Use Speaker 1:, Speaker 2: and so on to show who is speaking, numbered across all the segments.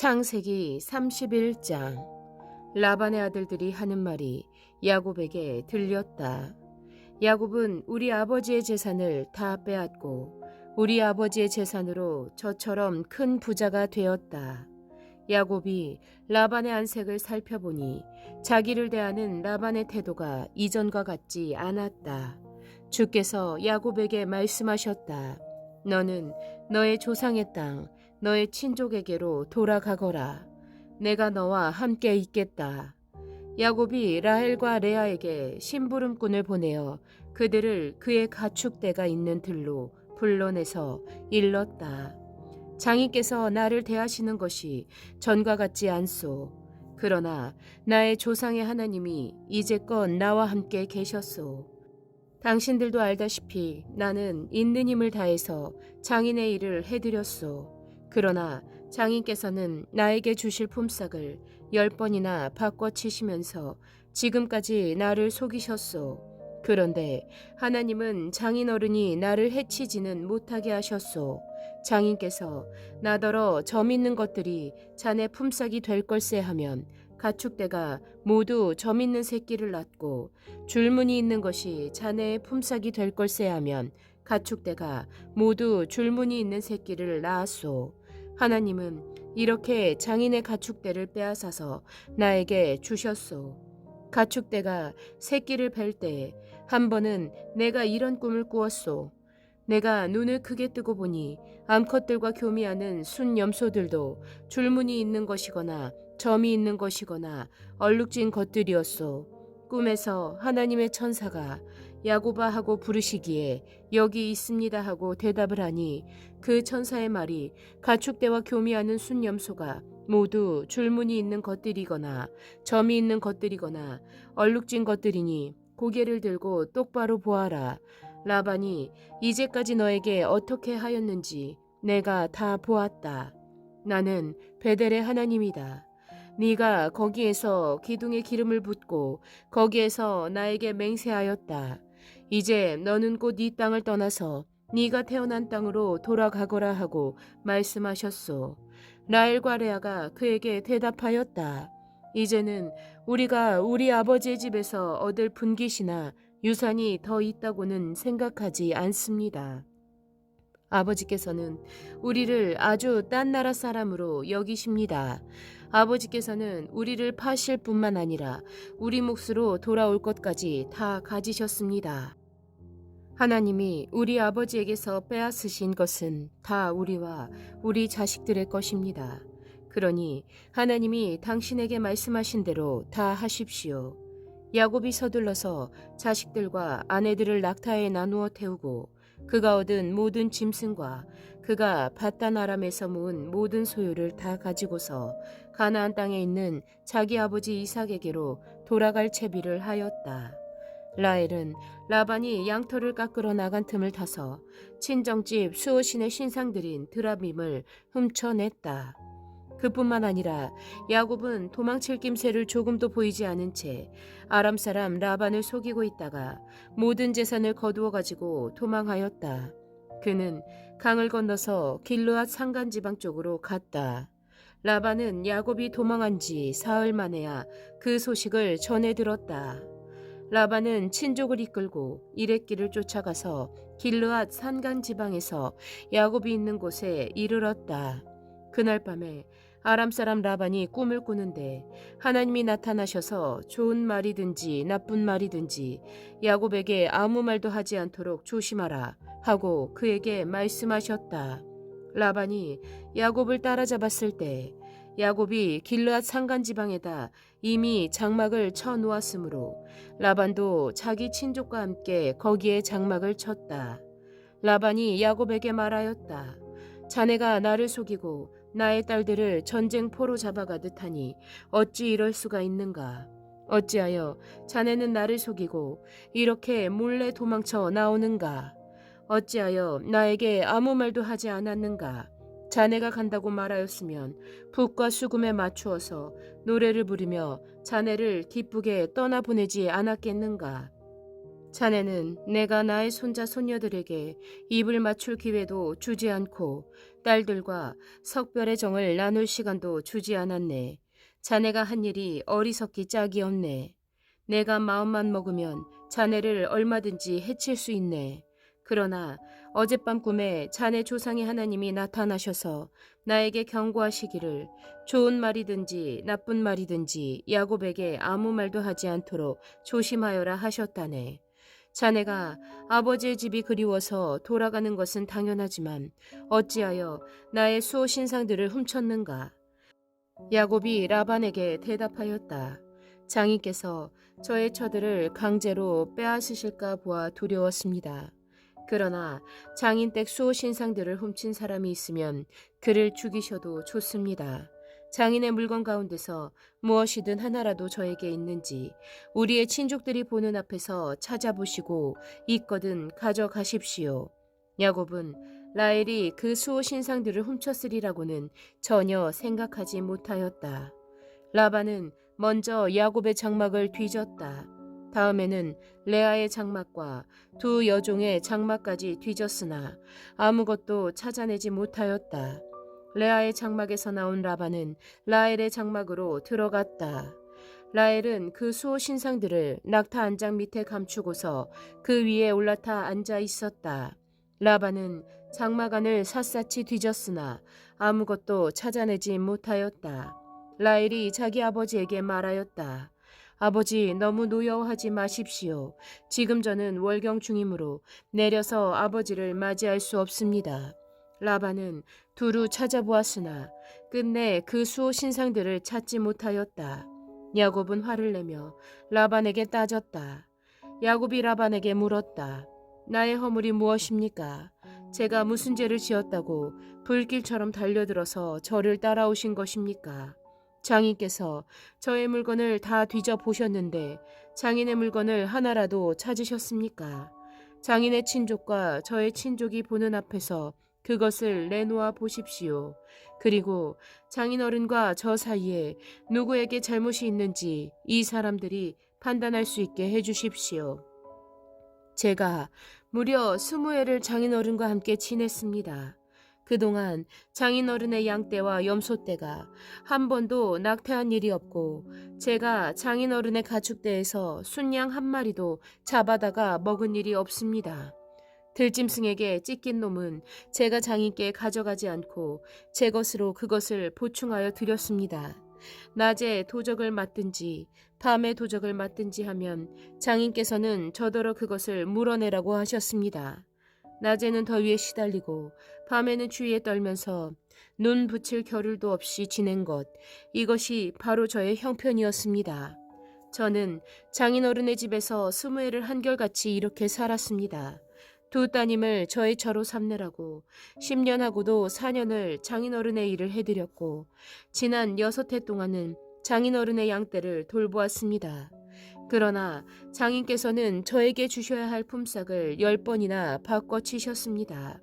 Speaker 1: 창세기 31장. 라반의 아들들이 하는 말이 야곱에게 들렸다. 야곱은 우리 아버지의 재산을 다 빼앗고 우리 아버지의 재산으로 저처럼 큰 부자가 되었다. 야곱이 라반의 안색을 살펴보니 자기를 대하는 라반의 태도가 이전과 같지 않았다. 주께서 야곱에게 말씀하셨다. 너는 너의 조상의 땅, 너의 친족에게로 돌아가거라. 내가 너와 함께 있겠다. 야곱이 라헬과 레아에게 심부름꾼을 보내어 그들을 그의 가축대가 있는 들로 불러내서 일렀다. 장인께서 나를 대하시는 것이 전과 같지 않소. 그러나 나의 조상의 하나님이 이제껏 나와 함께 계셨소. 당신들도 알다시피 나는 있는 힘을 다해서 장인의 일을 해드렸소. 그러나 장인께서는 나에게 주실 품삯을 10번이나 바꿔치시면서 지금까지 나를 속이셨소. 그런데 하나님은 장인 어른이 나를 해치지는 못하게 하셨소. 장인께서 나더러 점 있는 것들이 자네 품삯이 될 걸세 하면 가축대가 모두 점 있는 새끼를 낳고 줄무늬 있는 것이 자네의 품삯이 될 걸세 하면 가축대가 모두 줄무늬 있는 새끼를 낳았소. 하나님은 이렇게 장인의 가축대를 빼앗아서 나에게 주셨소. 가축대가 새끼를 뵐 때 한 번은 내가 이런 꿈을 꾸었소. 내가 눈을 크게 뜨고 보니 암컷들과 교미하는 순 염소들도 줄무늬 있는 것이거나 점이 있는 것이거나 얼룩진 것들이었소. 꿈에서 하나님의 천사가 야곱아 하고 부르시기에 여기 있습니다 하고 대답을 하니 그 천사의 말이 가축대와 교미하는 순염소가 모두 줄무늬 있는 것들이거나 점이 있는 것들이거나 얼룩진 것들이니 고개를 들고 똑바로 보아라. 라반이 이제까지 너에게 어떻게 하였는지 내가 다 보았다. 나는 베델의 하나님이다. 네가 거기에서 기둥에 기름을 붓고 거기에서 나에게 맹세하였다. 이제 너는 곧 이 땅을 떠나서 네가 태어난 땅으로 돌아가거라 하고 말씀하셨소. 라헬과 레아가 그에게 대답하였다. 이제는 우리가 우리 아버지의 집에서 얻을 분깃이나 유산이 더 있다고는 생각하지 않습니다. 아버지께서는 우리를 아주 딴 나라 사람으로 여기십니다. 아버지께서는 우리를 파실 뿐만 아니라 우리 몫으로 돌아올 것까지 다 가지셨습니다. 하나님이 우리 아버지에게서 빼앗으신 것은 다 우리와 우리 자식들의 것입니다. 그러니 하나님이 당신에게 말씀하신 대로 다 하십시오. 야곱이 서둘러서 자식들과 아내들을 낙타에 나누어 태우고 그가 얻은 모든 짐승과 그가 밧단 아람에서 모은 모든 소유를 다 가지고서 가나안 땅에 있는 자기 아버지 이삭에게로 돌아갈 채비를 하였다. 라헬은 라반이 양털을 깎으러 나간 틈을 타서 친정집 수호신의 신상들인 드라빔을 훔쳐냈다. 그뿐만 아니라 야곱은 도망칠 낌새를 조금도 보이지 않은 채 아람 사람 라반을 속이고 있다가 모든 재산을 거두어 가지고 도망하였다. 그는 강을 건너서 길르앗 산간 지방 쪽으로 갔다. 라반은 야곱이 도망한 지 사흘 만에야 그 소식을 전해 들었다. 라반은 친족을 이끌고 이랫길을 쫓아가서 길르앗 산간 지방에서 야곱이 있는 곳에 이르렀다. 그날 밤에 아람 사람 라반이 꿈을 꾸는데 하나님이 나타나셔서 좋은 말이든지 나쁜 말이든지 야곱에게 아무 말도 하지 않도록 조심하라 하고 그에게 말씀하셨다. 라반이 야곱을 따라잡았을 때 야곱이 길르앗 산간 지방에다 이미 장막을 쳐 놓았으므로 라반도 자기 친족과 함께 거기에 장막을 쳤다. 라반이 야곱에게 말하였다. 자네가 나를 속이고 나의 딸들을 전쟁포로 잡아가듯 하니 어찌 이럴 수가 있는가? 어찌하여 자네는 나를 속이고 이렇게 몰래 도망쳐 나오는가? 어찌하여 나에게 아무 말도 하지 않았는가? 자네가 간다고 말하였으면 북과 수금에 맞추어서 노래를 부르며 자네를 기쁘게 떠나보내지 않았겠는가? 자네는 내가 나의 손자 손녀들에게 입을 맞출 기회도 주지 않고 딸들과 석별의 정을 나눌 시간도 주지 않았네. 자네가 한 일이 어리석기 짝이 없네. 내가 마음만 먹으면 자네를 얼마든지 해칠 수 있네. 그러나 어젯밤 꿈에 자네 조상의 하나님이 나타나셔서 나에게 경고하시기를 좋은 말이든지 나쁜 말이든지 야곱에게 아무 말도 하지 않도록 조심하여라 하셨다네. 자네가 아버지의 집이 그리워서 돌아가는 것은 당연하지만 어찌하여 나의 수호 신상들을 훔쳤는가? 야곱이 라반에게 대답하였다. 장인께서 저의 처들을 강제로 빼앗으실까 보아 두려웠습니다. 그러나 장인 댁 수호 신상들을 훔친 사람이 있으면 그를 죽이셔도 좋습니다. 장인의 물건 가운데서 무엇이든 하나라도 저에게 있는지 우리의 친족들이 보는 앞에서 찾아보시고 있거든 가져가십시오. 야곱은 라헬이 그 수호 신상들을 훔쳤으리라고는 전혀 생각하지 못하였다. 라반은 먼저 야곱의 장막을 뒤졌다. 다음에는 레아의 장막과 두 여종의 장막까지 뒤졌으나 아무것도 찾아내지 못하였다. 레아의 장막에서 나온 라반은 라헬의 장막으로 들어갔다. 라헬은 그 수호 신상들을 낙타 안장 밑에 감추고서 그 위에 올라타 앉아 있었다. 라반은 장막 안을 샅샅이 뒤졌으나 아무것도 찾아내지 못하였다. 라헬이 자기 아버지에게 말하였다. 아버지, 너무 노여워하지 마십시오. 지금 저는 월경 중이므로 내려서 아버지를 맞이할 수 없습니다. 라반은 두루 찾아보았으나 끝내 그 수호 신상들을 찾지 못하였다. 야곱은 화를 내며 라반에게 따졌다. 야곱이 라반에게 물었다. 나의 허물이 무엇입니까? 제가 무슨 죄를 지었다고 불길처럼 달려들어서 저를 따라오신 것입니까? 장인께서 저의 물건을 다 뒤져보셨는데 장인의 물건을 하나라도 찾으셨습니까? 장인의 친족과 저의 친족이 보는 앞에서 그것을 내놓아 보십시오. 그리고 장인어른과 저 사이에 누구에게 잘못이 있는지 이 사람들이 판단할 수 있게 해주십시오. 제가 무려 20회를 장인어른과 함께 지냈습니다. 그동안 장인어른의 양떼와 염소떼가 한 번도 낙태한 일이 없고 제가 장인어른의 가축대에서 순양 한 마리도 잡아다가 먹은 일이 없습니다. 들짐승에게 찢긴 놈은 제가 장인께 가져가지 않고 제 것으로 그것을 보충하여 드렸습니다. 낮에 도적을 맞든지 밤에 도적을 맞든지 하면 장인께서는 저더러 그것을 물어내라고 하셨습니다. 낮에는 더위에 시달리고 밤에는 추위에 떨면서 눈 붙일 겨를도 없이 지낸 것, 이것이 바로 저의 형편이었습니다. 저는 장인어른의 집에서 20회를 한결같이 이렇게 살았습니다. 두 따님을 저의 처로 삼느라고 10년하고도 4년을 장인어른의 일을 해드렸고 지난 6해 동안은 장인어른의 양떼를 돌보았습니다. 그러나 장인께서는 저에게 주셔야 할 품삯을 10번이나 바꿔치셨습니다.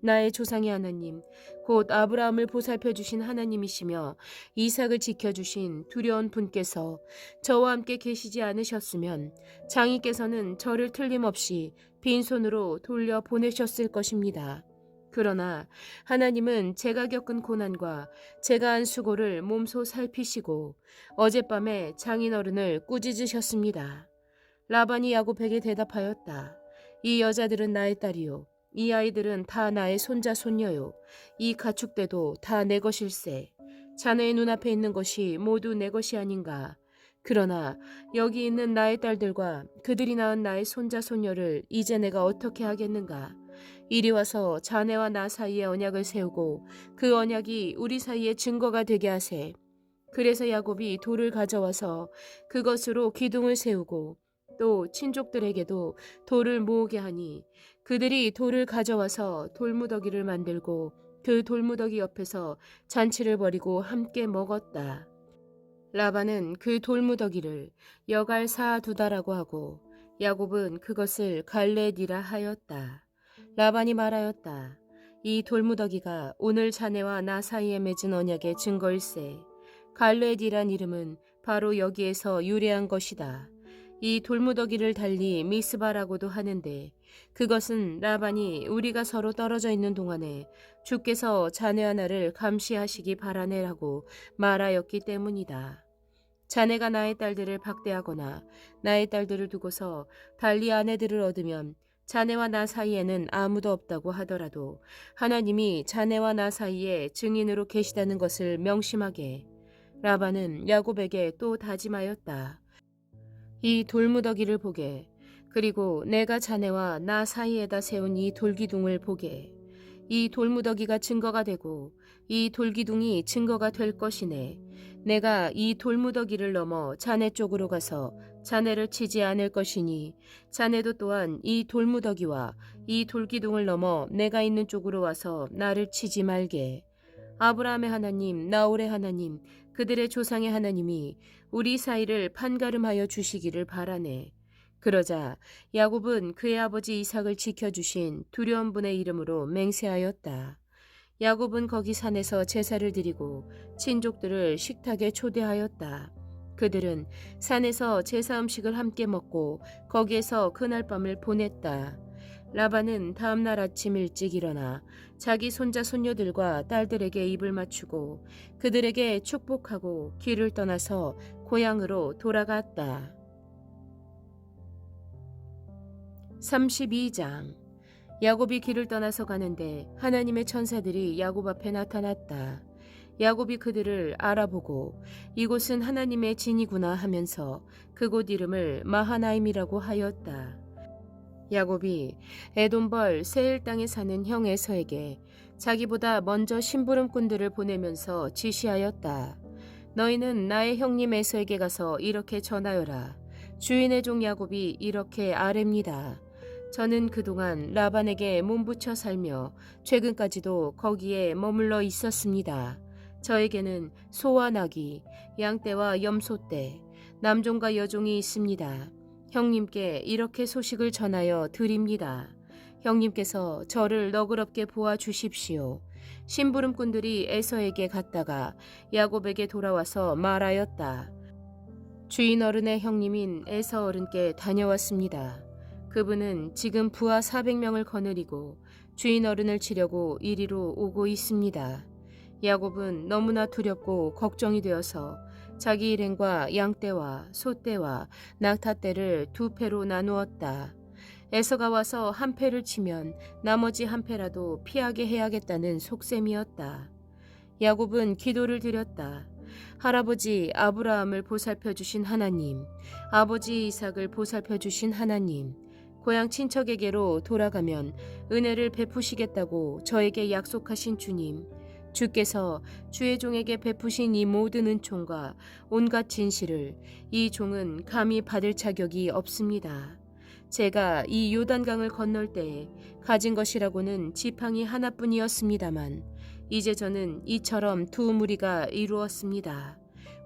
Speaker 1: 나의 조상의 하나님, 곧 아브라함을 보살펴 주신 하나님이시며 이삭을 지켜주신 두려운 분께서 저와 함께 계시지 않으셨으면 장인께서는 저를 틀림없이 빈손으로 돌려 보내셨을 것입니다. 그러나 하나님은 제가 겪은 고난과 제가 한 수고를 몸소 살피시고 어젯밤에 장인어른을 꾸짖으셨습니다. 라반이 야곱에게 대답하였다. 이 여자들은 나의 딸이요. 이 아이들은 다 나의 손자 손녀요. 이 가축대도 다 내 것일세. 자네의 눈앞에 있는 것이 모두 내 것이 아닌가. 그러나 여기 있는 나의 딸들과 그들이 낳은 나의 손자 손녀를 이제 내가 어떻게 하겠는가. 이리 와서 자네와 나 사이에 언약을 세우고 그 언약이 우리 사이에 증거가 되게 하세. 그래서 야곱이 돌을 가져와서 그것으로 기둥을 세우고 또 친족들에게도 돌을 모으게 하니 그들이 돌을 가져와서 돌무더기를 만들고 그 돌무더기 옆에서 잔치를 벌이고 함께 먹었다. 라반은 그 돌무더기를 여갈사두다라고 하고 야곱은 그것을 갈레디라 하였다. 라반이 말하였다. 이 돌무더기가 오늘 자네와 나 사이에 맺은 언약의 증거일세. 갈레디란 이름은 바로 여기에서 유래한 것이다. 이 돌무더기를 달리 미스바라고도 하는데 그것은 라반이 우리가 서로 떨어져 있는 동안에 주께서 자네 하나를 감시하시기 바라네라고 말하였기 때문이다. 자네가 나의 딸들을 박대하거나 나의 딸들을 두고서 달리 아내들을 얻으면 자네와 나 사이에는 아무도 없다고 하더라도 하나님이 자네와 나 사이에 증인으로 계시다는 것을 명심하게. 라반은 야곱에게 또 다짐하였다. 이 돌무더기를 보게. 그리고 내가 자네와 나 사이에다 세운 이 돌기둥을 보게. 이 돌무더기가 증거가 되고 이 돌기둥이 증거가 될 것이네. 내가 이 돌무더기를 넘어 자네 쪽으로 가서 자네를 치지 않을 것이니 자네도 또한 이 돌무더기와 이 돌기둥을 넘어 내가 있는 쪽으로 와서 나를 치지 말게. 아브라함의 하나님, 나홀의 하나님, 그들의 조상의 하나님이 우리 사이를 판가름하여 주시기를 바라네. 그러자 야곱은 그의 아버지 이삭을 지켜주신 두려운 분의 이름으로 맹세하였다. 야곱은 거기 산에서 제사를 드리고 친족들을 식탁에 초대하였다. 그들은 산에서 제사 음식을 함께 먹고 거기에서 그날 밤을 보냈다. 라반은 다음날 아침 일찍 일어나 자기 손자 손녀들과 딸들에게 입을 맞추고 그들에게 축복하고 길을 떠나서 고향으로 돌아갔다. 32장. 야곱이 길을 떠나서 가는데 하나님의 천사들이 야곱 앞에 나타났다. 야곱이 그들을 알아보고 이곳은 하나님의 진이구나 하면서 그곳 이름을 마하나임이라고 하였다. 야곱이 에돔벌 세일 땅에 사는 형 에서에게 자기보다 먼저 심부름꾼들을 보내면서 지시하였다. 너희는 나의 형님 에서에게 가서 이렇게 전하여라. 주인의 종 야곱이 이렇게 아뢰입니다. 저는 그동안 라반에게 몸부쳐 살며 최근까지도 거기에 머물러 있었습니다. 저에게는 소와 나귀, 양떼와 염소떼, 남종과 여종이 있습니다. 형님께 이렇게 소식을 전하여 드립니다. 형님께서 저를 너그럽게 보아주십시오. 심부름꾼들이 에서에게 갔다가 야곱에게 돌아와서 말하였다. 주인 어른의 형님인 에서 어른께 다녀왔습니다. 그분은 지금 부하 400명을 거느리고 주인 어른을 치려고 이리로 오고 있습니다. 야곱은 너무나 두렵고 걱정이 되어서 자기 일행과 양떼와 소떼와 낙타떼를 두 패로 나누었다. 에서가 와서 한 패를 치면 나머지 한 패라도 피하게 해야겠다는 속셈이었다. 야곱은 기도를 드렸다. 할아버지 아브라함을 보살펴 주신 하나님, 아버지 이삭을 보살펴 주신 하나님, 고향 친척에게로 돌아가면 은혜를 베푸시겠다고 저에게 약속하신 주님, 주께서 주의 종에게 베푸신 이 모든 은총과 온갖 진실을 이 종은 감히 받을 자격이 없습니다. 제가 이 요단강을 건널 때에 가진 것이라고는 지팡이 하나뿐이었습니다만 이제 저는 이처럼 두 무리가 이루었습니다.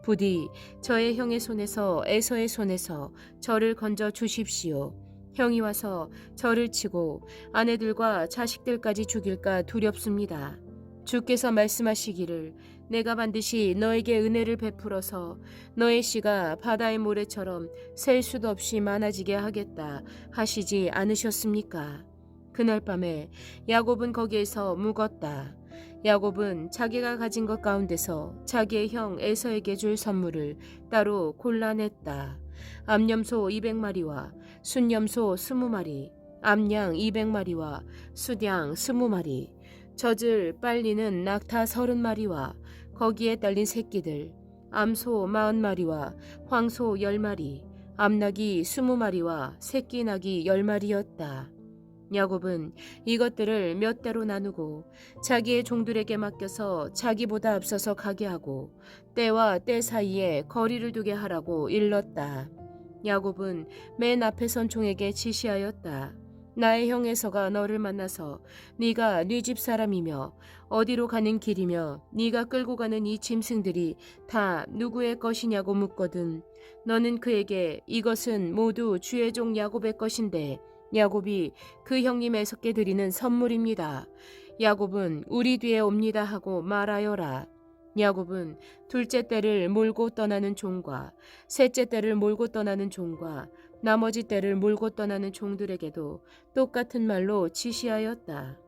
Speaker 1: 부디 저의 형의 손에서 에서의 손에서 저를 건져 주십시오. 형이 와서 저를 치고 아내들과 자식들까지 죽일까 두렵습니다. 주께서 말씀하시기를 내가 반드시 너에게 은혜를 베풀어서 너의 씨가 바다의 모래처럼 셀 수도 없이 많아지게 하겠다 하시지 않으셨습니까? 그날 밤에 야곱은 거기에서 묵었다. 야곱은 자기가 가진 것 가운데서 자기의 형 에서에게 줄 선물을 따로 골라냈다. 암염소 200마리와 순염소 20마리, 암양 200마리와 숫양 20마리, 젖을 빨리는 낙타 30마리와 거기에 딸린 새끼들, 암소 40마리와 황소 10마리, 암낙이 20마리와 새끼 낙이 10마리였다. 야곱은 이것들을 몇 대로 나누고 자기의 종들에게 맡겨서 자기보다 앞서서 가게 하고 때와 때 사이에 거리를 두게 하라고 일렀다. 야곱은 맨 앞에 선 종에게 지시하였다. 나의 형 에서가 너를 만나서 네가 네 집 사람이며 어디로 가는 길이며 네가 끌고 가는 이 짐승들이 다 누구의 것이냐고 묻거든. 너는 그에게 이것은 모두 주의 종 야곱의 것인데 야곱이 그 형님 에서께 드리는 선물입니다. 야곱은 우리 뒤에 옵니다 하고 말하여라. 야곱은 둘째 때를 몰고 떠나는 종과 셋째 때를 몰고 떠나는 종과 나머지 떼를 몰고 떠나는 종들에게도 똑같은 말로 지시하였다.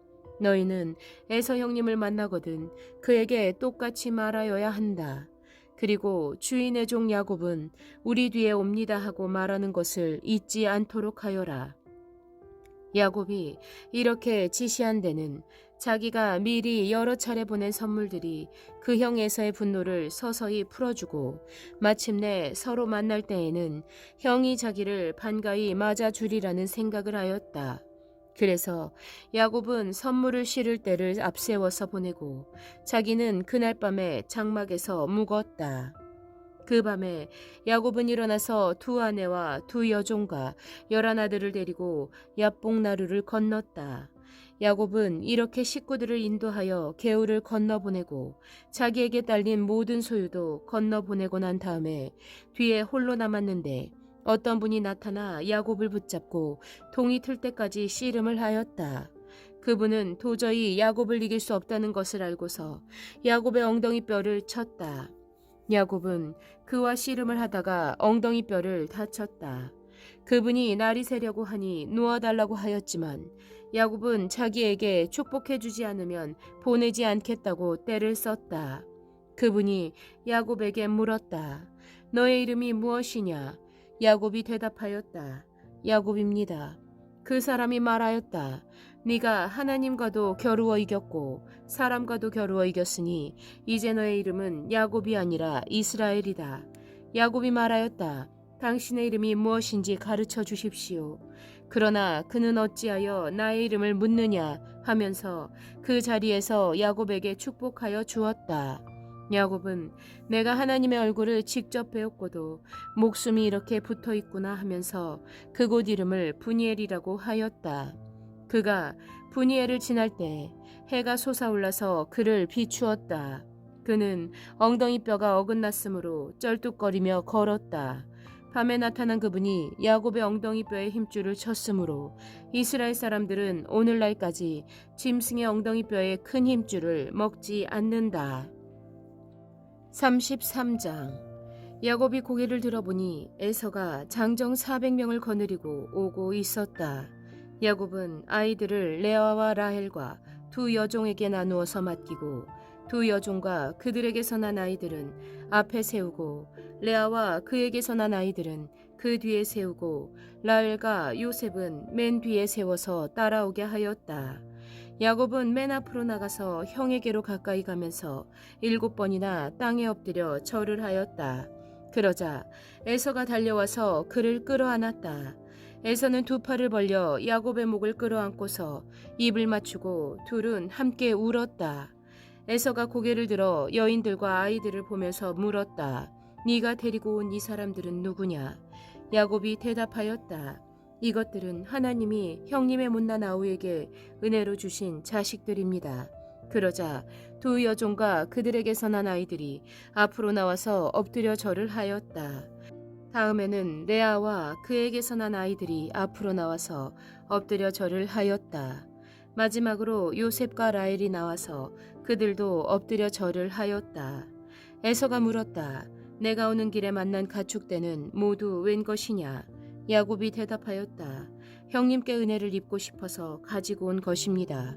Speaker 1: 너희는 에서 형님을 만나거든 그에게 똑같이 말하여야 한다. 그리고 주인의 종 야곱은 우리 뒤에 옵니다 하고 말하는 것을 잊지 않도록 하여라. 야곱이 이렇게 지시한 데는 자기가 미리 여러 차례 보낸 선물들이 그 형 에서의 분노를 서서히 풀어주고 마침내 서로 만날 때에는 형이 자기를 반가이 맞아주리라는 생각을 하였다. 그래서 야곱은 선물을 실을 때를 앞세워서 보내고 자기는 그날 밤에 장막에서 묵었다. 그 밤에 야곱은 일어나서 두 아내와 두 여종과 11아들을 데리고 야복나루를 건넜다. 야곱은 이렇게 식구들을 인도하여 개울을 건너보내고 자기에게 딸린 모든 소유도 건너보내고 난 다음에 뒤에 홀로 남았는데 어떤 분이 나타나 야곱을 붙잡고 동이 틀 때까지 씨름을 하였다. 그분은 도저히 야곱을 이길 수 없다는 것을 알고서 야곱의 엉덩이 뼈를 쳤다. 야곱은 그와 씨름을 하다가 엉덩이 뼈를 다쳤다. 그분이 날이 새려고 하니 놓아달라고 하였지만 야곱은 자기에게 축복해주지 않으면 보내지 않겠다고 떼를 썼다. 그분이 야곱에게 물었다. 너의 이름이 무엇이냐? 야곱이 대답하였다. 야곱입니다. 그 사람이 말하였다. 네가 하나님과도 겨루어 이겼고 사람과도 겨루어 이겼으니 이제 너의 이름은 야곱이 아니라 이스라엘이다. 야곱이 말하였다. 당신의 이름이 무엇인지 가르쳐 주십시오. 그러나 그는 어찌하여 나의 이름을 묻느냐 하면서 그 자리에서 야곱에게 축복하여 주었다. 야곱은 내가 하나님의 얼굴을 직접 배웠고도 목숨이 이렇게 붙어 있구나 하면서 그곳 이름을 브니엘이라고 하였다. 그가 브니엘을 지날 때 해가 솟아올라서 그를 비추었다. 그는 엉덩이 뼈가 어긋났으므로 쩔뚝거리며 걸었다. 밤에 나타난 그분이 야곱의 엉덩이 뼈에 힘줄을 쳤으므로 이스라엘 사람들은 오늘날까지 짐승의 엉덩이 뼈에 큰 힘줄을 먹지 않는다. 33장. 야곱이 고개를 들어보니 에서가 장정 400명을 거느리고 오고 있었다. 야곱은 아이들을 레아와 라헬과 두 여종에게 나누어서 맡기고 두 여종과 그들에게서 난 아이들은 앞에 세우고 레아와 그에게서 난 아이들은 그 뒤에 세우고 라헬과 요셉은 맨 뒤에 세워서 따라오게 하였다. 야곱은 맨 앞으로 나가서 형에게로 가까이 가면서 7번이나 땅에 엎드려 절을 하였다. 그러자 에서가 달려와서 그를 끌어안았다. 에서는 두 팔을 벌려 야곱의 목을 끌어안고서 입을 맞추고 둘은 함께 울었다. 에서가 고개를 들어 여인들과 아이들을 보면서 물었다. 네가 데리고 온 이 사람들은 누구냐? 야곱이 대답하였다. 이것들은 하나님이 형님의 못난 아우에게 은혜로 주신 자식들입니다. 그러자 두 여종과 그들에게서 난 아이들이 앞으로 나와서 엎드려 절을 하였다. 다음에는 레아와 그에게서 난 아이들이 앞으로 나와서 엎드려 절을 하였다. 마지막으로 요셉과 라헬이 나와서 그들도 엎드려 절을 하였다. 에서가 물었다. 내가 오는 길에 만난 가축대는 모두 웬 것이냐? 야곱이 대답하였다. 형님께 은혜를 입고 싶어서 가지고 온 것입니다.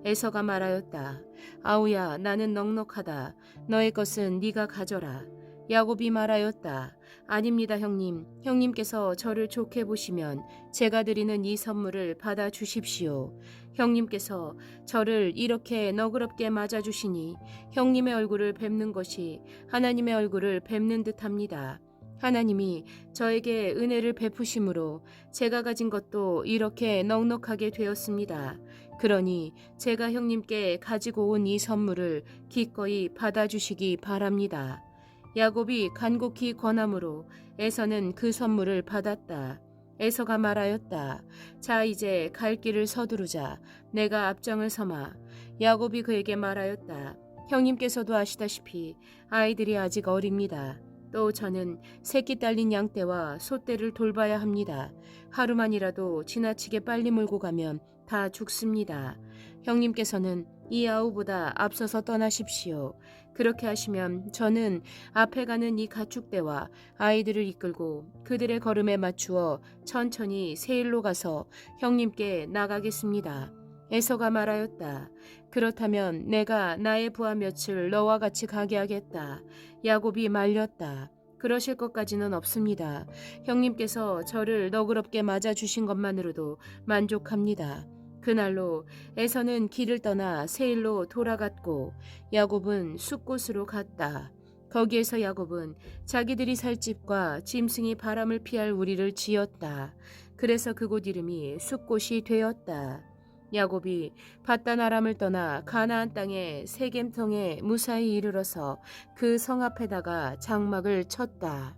Speaker 1: 에서가 말하였다. 아우야, 나는 넉넉하다. 너의 것은 네가 가져라. 야곱이 말하였다. 아닙니다, 형님. 형님께서 저를 좋게 보시면 제가 드리는 이 선물을 받아 주십시오. 형님께서 저를 이렇게 너그럽게 맞아주시니 형님의 얼굴을 뵙는 것이 하나님의 얼굴을 뵙는 듯합니다. 하나님이 저에게 은혜를 베푸심으로 제가 가진 것도 이렇게 넉넉하게 되었습니다. 그러니 제가 형님께 가지고 온 이 선물을 기꺼이 받아주시기 바랍니다. 야곱이 간곡히 권함으로 에서는 그 선물을 받았다. 에서가 말하였다. 자, 이제 갈 길을 서두르자. 내가 앞장을 서마. 야곱이 그에게 말하였다. 형님께서도 아시다시피 아이들이 아직 어립니다. 또 저는 새끼 딸린 양떼와 소떼를 돌봐야 합니다. 하루만이라도 지나치게 빨리 몰고 가면 다 죽습니다. 형님께서는 이 아우보다 앞서서 떠나십시오. 그렇게 하시면 저는 앞에 가는 이 가축대와 아이들을 이끌고 그들의 걸음에 맞추어 천천히 세일로 가서 형님께 나가겠습니다. 에서가 말하였다. 그렇다면 내가 나의 부하 몇을 너와 같이 가게 하겠다. 야곱이 말렸다. 그러실 것까지는 없습니다. 형님께서 저를 너그럽게 맞아주신 것만으로도 만족합니다. 그날로 에서는 길을 떠나 세일로 돌아갔고 야곱은 숫곳으로 갔다. 거기에서 야곱은 자기들이 살 집과 짐승이 바람을 피할 우리를 지었다. 그래서 그곳 이름이 숫곳이 되었다. 야곱이 밧단 아람을 떠나 가나안 땅의 세겜성에 무사히 이르러서 그 성 앞에다가 장막을 쳤다.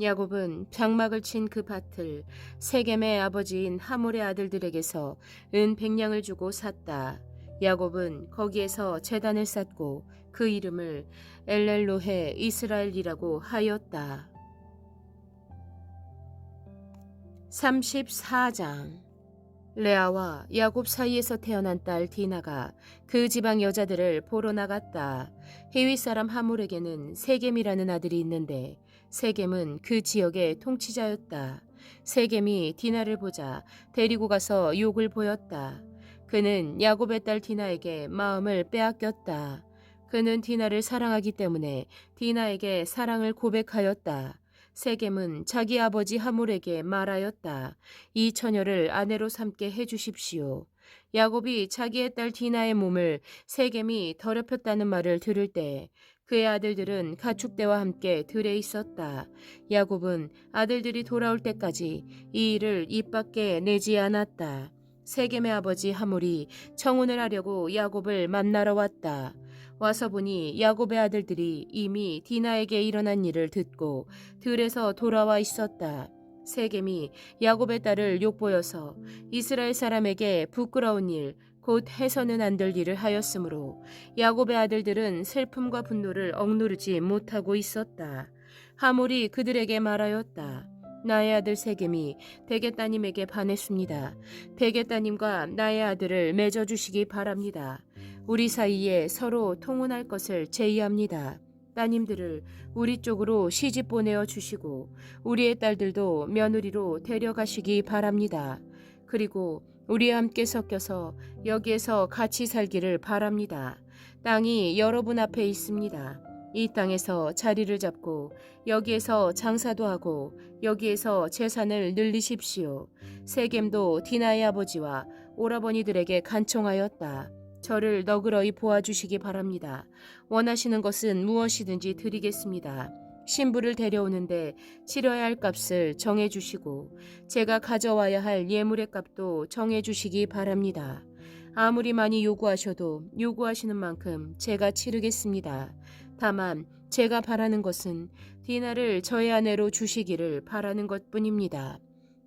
Speaker 1: 야곱은 장막을 친 그 밭을 세겜의 아버지인 하몰의 아들들에게서 은 100냥을 주고 샀다. 야곱은 거기에서 제단을 쌓고 그 이름을 엘렐로헤 이스라엘이라고 하였다. 34장. 레아와 야곱 사이에서 태어난 딸 디나가 그 지방 여자들을 보러 나갔다. 히위 사람 하몰에게는 세겜이라는 아들이 있는데 세겜은 그 지역의 통치자였다. 세겜이 디나를 보자 데리고 가서 욕을 보였다. 그는 야곱의 딸 디나에게 마음을 빼앗겼다. 그는 디나를 사랑하기 때문에 디나에게 사랑을 고백하였다. 세겜은 자기 아버지 하몰에게 말하였다. 이 처녀를 아내로 삼게 해주십시오. 야곱이 자기의 딸 디나의 몸을 세겜이 더럽혔다는 말을 들을 때 그의 아들들은 가축대와 함께 들에 있었다. 야곱은 아들들이 돌아올 때까지 이 일을 입 밖에 내지 않았다. 세겜의 아버지 하몰이 청혼을 하려고 야곱을 만나러 왔다. 와서 보니 야곱의 아들들이 이미 디나에게 일어난 일을 듣고 들에서 돌아와 있었다. 세겜이 야곱의 딸을 욕보여서 이스라엘 사람에게 부끄러운 일, 곧 해서는 안 될 일을 하였으므로 야곱의 아들들은 슬픔과 분노를 억누르지 못하고 있었다. 하몰이 그들에게 말하였다. 나의 아들 세겜이 베겟 따님에게 반했습니다. 베겟 따님과 나의 아들을 맺어주시기 바랍니다. 우리 사이에 서로 통혼할 것을 제의합니다. 따님들을 우리 쪽으로 시집 보내어 주시고 우리의 딸들도 며느리로 데려가시기 바랍니다. 그리고 우리와 함께 섞여서 여기에서 같이 살기를 바랍니다. 땅이 여러분 앞에 있습니다. 이 땅에서 자리를 잡고 여기에서 장사도 하고 여기에서 재산을 늘리십시오. 세겜도 디나의 아버지와 오라버니들에게 간청하였다. 저를 너그러이 보아주시기 바랍니다. 원하시는 것은 무엇이든지 드리겠습니다. 신부를 데려오는데 치러야 할 값을 정해주시고 제가 가져와야 할 예물의 값도 정해주시기 바랍니다. 아무리 많이 요구하셔도 요구하시는 만큼 제가 치르겠습니다. 다만 제가 바라는 것은 디나를 저의 아내로 주시기를 바라는 것뿐입니다.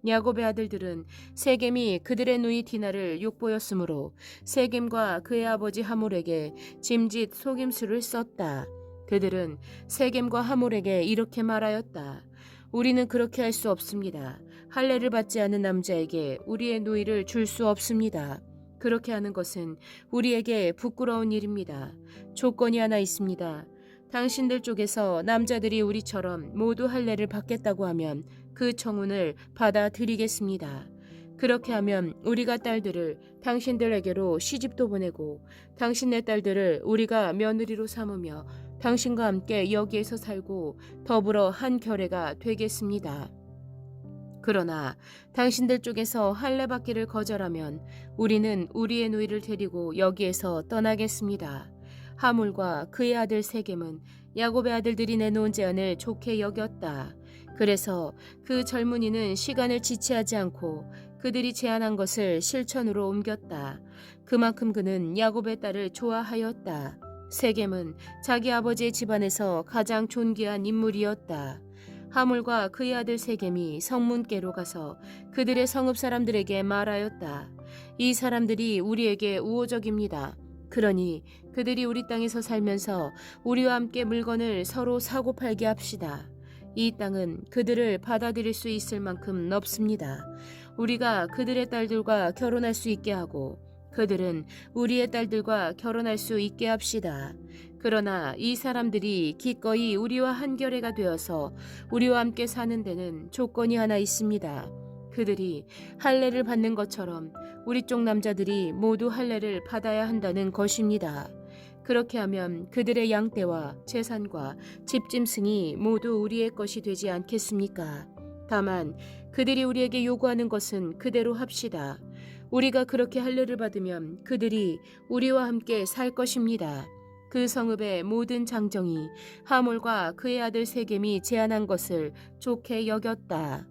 Speaker 1: 야곱의 아들들은 세겜이 그들의 누이 디나를 욕보였으므로 세겜과 그의 아버지 하몰에게 짐짓 속임수를 썼다. 그들은 세겜과 하몰에게 이렇게 말하였다. 우리는 그렇게 할 수 없습니다. 할례를 받지 않은 남자에게 우리의 누이를 줄 수 없습니다. 그렇게 하는 것은 우리에게 부끄러운 일입니다. 조건이 하나 있습니다. 당신들 쪽에서 남자들이 우리처럼 모두 할례를 받겠다고 하면 그 청혼을 받아들이겠습니다. 그렇게 하면 우리가 딸들을 당신들에게로 시집도 보내고 당신네 딸들을 우리가 며느리로 삼으며 당신과 함께 여기에서 살고 더불어 한 결애가 되겠습니다. 그러나 당신들 쪽에서 할례 받기를 거절하면 우리는 우리의 누이를 데리고 여기에서 떠나겠습니다. 하몰과 그의 아들 세겜은 야곱의 아들들이 내놓은 제안을 좋게 여겼다. 그래서 그 젊은이는 시간을 지체하지 않고 그들이 제안한 것을 실천으로 옮겼다. 그만큼 그는 야곱의 딸을 좋아하였다. 세겜은 자기 아버지의 집안에서 가장 존귀한 인물이었다. 하몰과 그의 아들 세겜이 성문께로 가서 그들의 성읍 사람들에게 말하였다. 이 사람들이 우리에게 우호적입니다. 그러니 그들이 우리 땅에서 살면서 우리와 함께 물건을 서로 사고 팔게 합시다. 이 땅은 그들을 받아들일 수 있을 만큼 넓습니다. 우리가 그들의 딸들과 결혼할 수 있게 하고 그들은 우리의 딸들과 결혼할 수 있게 합시다. 그러나 이 사람들이 기꺼이 우리와 한결애가 되어서 우리와 함께 사는 데는 조건이 하나 있습니다. 그들이 할례를 받는 것처럼 우리 쪽 남자들이 모두 할례를 받아야 한다는 것입니다. 그렇게 하면 그들의 양떼와 재산과 집짐승이 모두 우리의 것이 되지 않겠습니까? 다만 그들이 우리에게 요구하는 것은 그대로 합시다. 우리가 그렇게 할례를 받으면 그들이 우리와 함께 살 것입니다. 그 성읍의 모든 장정이 하몰과 그의 아들 세겜이 제안한 것을 좋게 여겼다.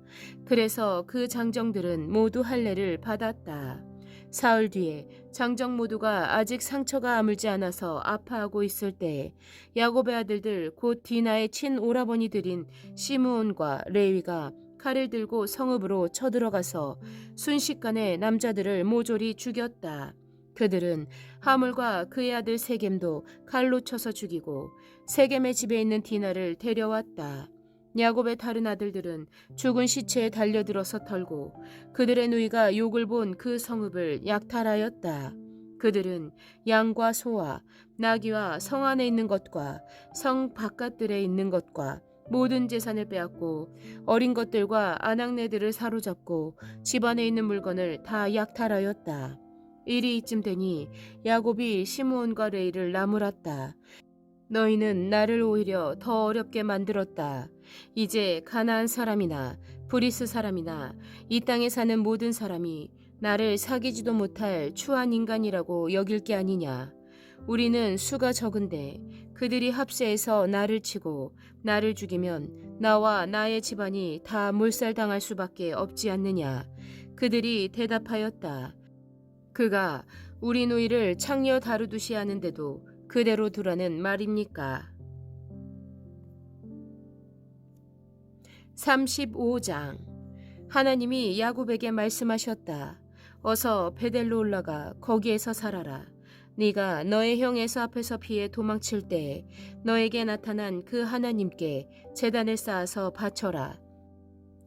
Speaker 1: 그래서 그 장정들은 모두 할례를 받았다. 사흘 뒤에 장정 모두가 아직 상처가 아물지 않아서 아파하고 있을 때 야곱의 아들들 곧 디나의 친오라버니들인 시므온과 레위가 칼을 들고 성읍으로 쳐들어가서 순식간에 남자들을 모조리 죽였다. 그들은 하물과 그의 아들 세겜도 칼로 쳐서 죽이고 세겜의 집에 있는 디나를 데려왔다. 야곱의 다른 아들들은 죽은 시체에 달려들어서 털고 그들의 누이가 욕을 본 그 성읍을 약탈하였다. 그들은 양과 소와 나귀와 성 안에 있는 것과 성 바깥들에 있는 것과 모든 재산을 빼앗고 어린 것들과 아낙네들을 사로잡고 집안에 있는 물건을 다 약탈하였다. 일이 이쯤 되니 야곱이 시므온과 레이를 나무랐다. 너희는 나를 오히려 더 어렵게 만들었다. 이제 가나안 사람이나 브리스 사람이나 이 땅에 사는 모든 사람이 나를 사귀지도 못할 추한 인간이라고 여길 게 아니냐. 우리는 수가 적은데 그들이 합세해서 나를 치고 나를 죽이면 나와 나의 집안이 다 몰살당할 수밖에 없지 않느냐. 그들이 대답하였다. 그가 우리 누이를 창녀 다루듯이 하는데도 그대로 두라는 말입니까? 35장. 하나님이 야곱에게 말씀하셨다. 어서 베델로 올라가 거기에서 살아라. 네가 너의 형 에서 앞에서 피해 도망칠 때 너에게 나타난 그 하나님께 제단을 쌓아서 바쳐라.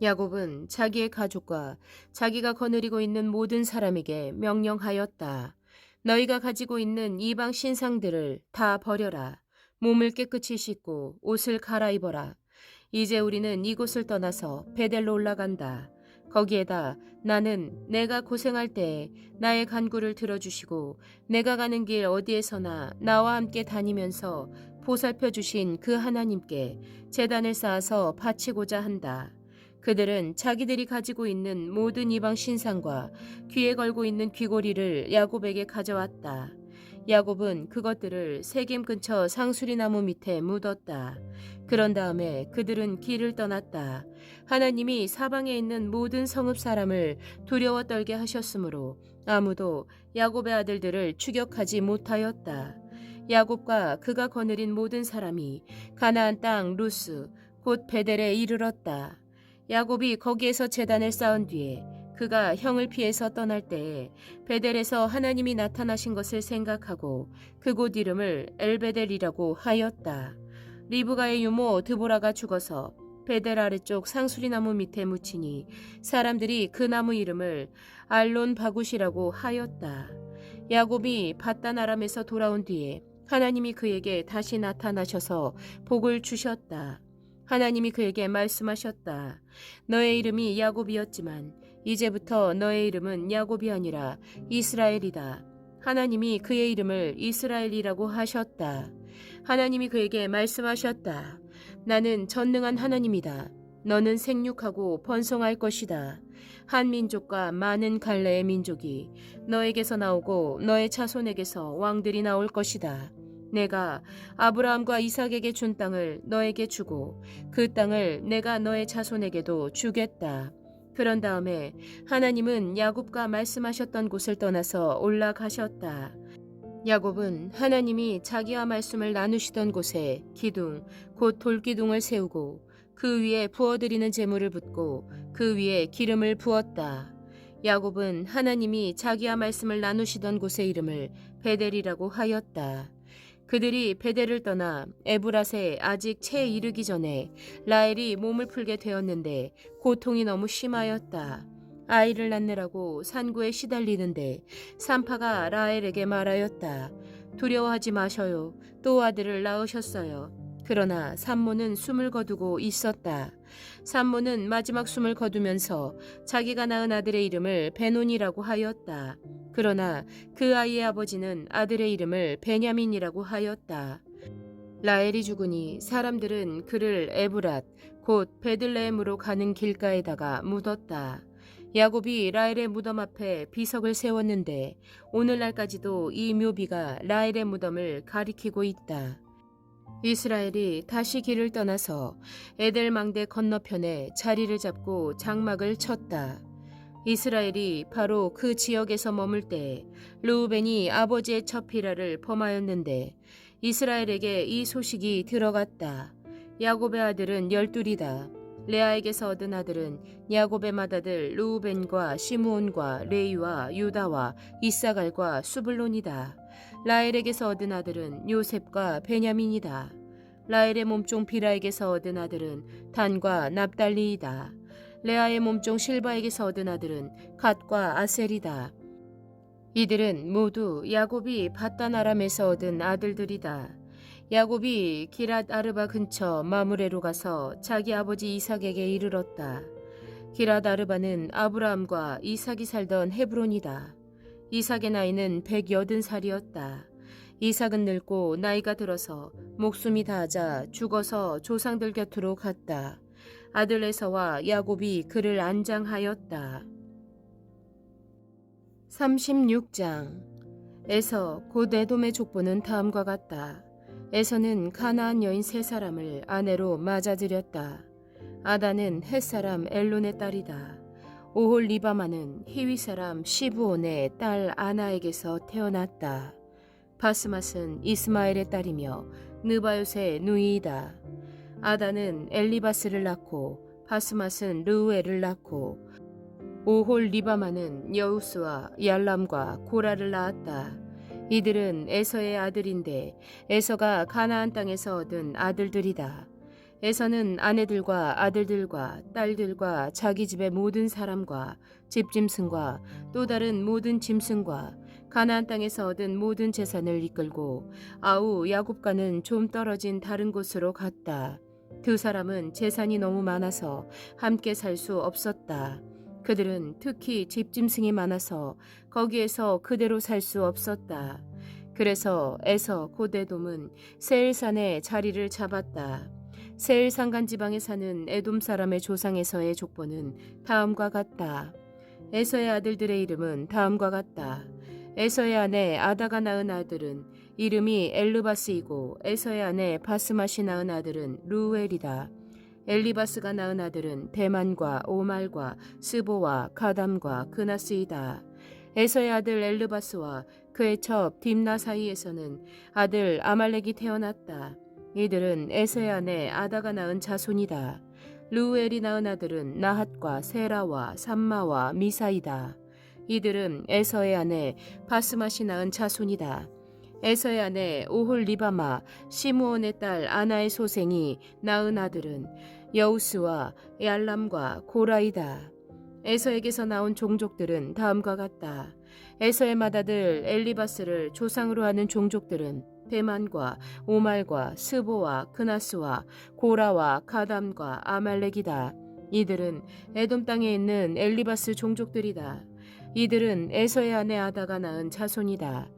Speaker 1: 야곱은 자기의 가족과 자기가 거느리고 있는 모든 사람에게 명령하였다. 너희가 가지고 있는 이방 신상들을 다 버려라. 몸을 깨끗이 씻고 옷을 갈아입어라. 이제 우리는 이곳을 떠나서 베델로 올라간다. 거기에다 나는 내가 고생할 때에 나의 간구를 들어주시고 내가 가는 길 어디에서나 나와 함께 다니면서 보살펴 주신 그 하나님께 제단을 쌓아서 바치고자 한다. 그들은 자기들이 가지고 있는 모든 이방 신상과 귀에 걸고 있는 귀고리를 야곱에게 가져왔다. 야곱은 그것들을 세겜 근처 상수리 나무 밑에 묻었다. 그런 다음에 그들은 길을 떠났다. 하나님이 사방에 있는 모든 성읍 사람을 두려워 떨게 하셨으므로 아무도 야곱의 아들들을 추격하지 못하였다. 야곱과 그가 거느린 모든 사람이 가나안 땅 루스 곧 베델에 이르렀다. 야곱이 거기에서 제단을 쌓은 뒤에 그가 형을 피해서 떠날 때에 베델에서 하나님이 나타나신 것을 생각하고 그곳 이름을 엘베델이라고 하였다. 리브가의 유모 드보라가 죽어서 베델 아래쪽 상수리나무 밑에 묻히니 사람들이 그 나무 이름을 알론 바굿이라고 하였다. 야곱이 밧단 아람에서 돌아온 뒤에 하나님이 그에게 다시 나타나셔서 복을 주셨다. 하나님이 그에게 말씀하셨다. 너의 이름이 야곱이었지만 이제부터 너의 이름은 야곱이 아니라 이스라엘이다. 하나님이 그의 이름을 이스라엘이라고 하셨다. 하나님이 그에게 말씀하셨다. 나는 전능한 하나님이다. 너는 생육하고 번성할 것이다. 한 민족과 많은 갈래의 민족이 너에게서 나오고 너의 자손에게서 왕들이 나올 것이다. 내가 아브라함과 이삭에게 준 땅을 너에게 주고 그 땅을 내가 너의 자손에게도 주겠다. 그런 다음에 하나님은 야곱과 말씀하셨던 곳을 떠나서 올라가셨다. 야곱은 하나님이 자기와 말씀을 나누시던 곳에 기둥, 곧 돌기둥을 세우고 그 위에 부어드리는 제물을 붓고 그 위에 기름을 부었다. 야곱은 하나님이 자기와 말씀을 나누시던 곳의 이름을 베델이라고 하였다. 그들이 베델을 떠나 에브랏에 아직 채 이르기 전에 라헬이 몸을 풀게 되었는데 고통이 너무 심하였다. 아이를 낳느라고 산고에 시달리는데 산파가 라헬에게 말하였다. 두려워하지 마셔요. 또 아들을 낳으셨어요. 그러나 산모는 숨을 거두고 있었다. 산모는 마지막 숨을 거두면서 자기가 낳은 아들의 이름을 베논이라고 하였다. 그러나 그 아이의 아버지는 아들의 이름을 베냐민이라고 하였다. 라헬이 죽으니 사람들은 그를 에브랏 곧 베들레헴으로 가는 길가에다가 묻었다. 야곱이 라헬의 무덤 앞에 비석을 세웠는데 오늘날까지도 이 묘비가 라헬의 무덤을 가리키고 있다. 이스라엘이 다시 길을 떠나서 에델 망대 건너편에 자리를 잡고 장막을 쳤다. 이스라엘이 바로 그 지역에서 머물 때 르우벤이 아버지의 첩히라를 범하였는데 이스라엘에게 이 소식이 들어갔다. 야곱의 아들은 12이다. 레아에게서 얻은 아들은 야곱의 맏아들 르우벤과 시므온과 레위와 유다와 이사갈과 수블론이다. 라헬에게서 얻은 아들은 요셉과 베냐민이다. 라헬의 몸종 비라에게서 얻은 아들은 단과 납달리이다. 레아의 몸종 실바에게서 얻은 아들은 갓과 아셀이다. 이들은 모두 야곱이 밧단 아람에서 얻은 아들들이다. 야곱이 기랏 아르바 근처 마므레로 가서 자기 아버지 이삭에게 이르렀다. 기랏 아르바는 아브라함과 이삭이 살던 헤브론이다. 이삭의 나이는 180살이었다. 이삭은 늙고 나이가 들어서 목숨이 다하자 죽어서 조상들 곁으로 갔다. 아들 에서와 야곱이 그를 안장하였다. 36장. 에서 곧 에돔의 족보는 다음과 같다. 에서는 가나안 여인 3사람을 아내로 맞아들였다. 아다는 헷사람 엘론의 딸이다. 오홀리바마는 히위 사람 시브온의 딸 아나에게서 태어났다. 바스맛은 이스마엘의 딸이며 느바요스의 누이이다. 아다는 엘리바스를 낳고 바스맛은 르우엘을 낳고 오홀리바마는 여우스와 얄람과 고라를 낳았다. 이들은 에서의 아들인데 에서가 가나안 땅에서 얻은 아들들이다. 에서는 아내들과 아들들과 딸들과 자기 집의 모든 사람과 집짐승과 또 다른 모든 짐승과 가나안 땅에서 얻은 모든 재산을 이끌고 아우 야곱과는 좀 떨어진 다른 곳으로 갔다. 두 사람은 재산이 너무 많아서 함께 살 수 없었다. 그들은 특히 집짐승이 많아서 거기에서 그대로 살 수 없었다. 그래서 에서 곧 에돔은 세일산에 자리를 잡았다. 세일 산간 지방에 사는 에돔 사람의 조상에서의 족보는 다음과 같다. 에서의 아들들의 이름은 다음과 같다. 에서의 아내 아다가 낳은 아들은 이름이 엘르바스이고 에서의 아내 바스맛이 낳은 아들은 루엘이다. 엘리바스가 낳은 아들은 대만과 오말과 스보와 가담과 그나스이다. 에서의 아들 엘르바스와 그의 첩 딥나 사이에서는 아들 아말렉이 태어났다. 이들은 에서의 아내 아다가 낳은 자손이다. 루엘이 낳은 아들은 나핫과 세라와 삼마와 미사이다. 이들은 에서의 아내 바스맛이 낳은 자손이다. 에서의 아내 오홀리바마 시므온의 딸 아나의 소생이 낳은 아들은 여우스와 얄람과 고라이다. 에서에게서 나온 종족들은 다음과 같다. 에서의 맏아들 엘리바스를 조상으로 하는 종족들은 대만과 오말과 스보와 그나스와 고라와 가담과 아말렉이다. 이들은 에돔 땅에 있는 엘리바스 종족들이다. 이들은 에서의 아내 아다가 낳은 자손이다.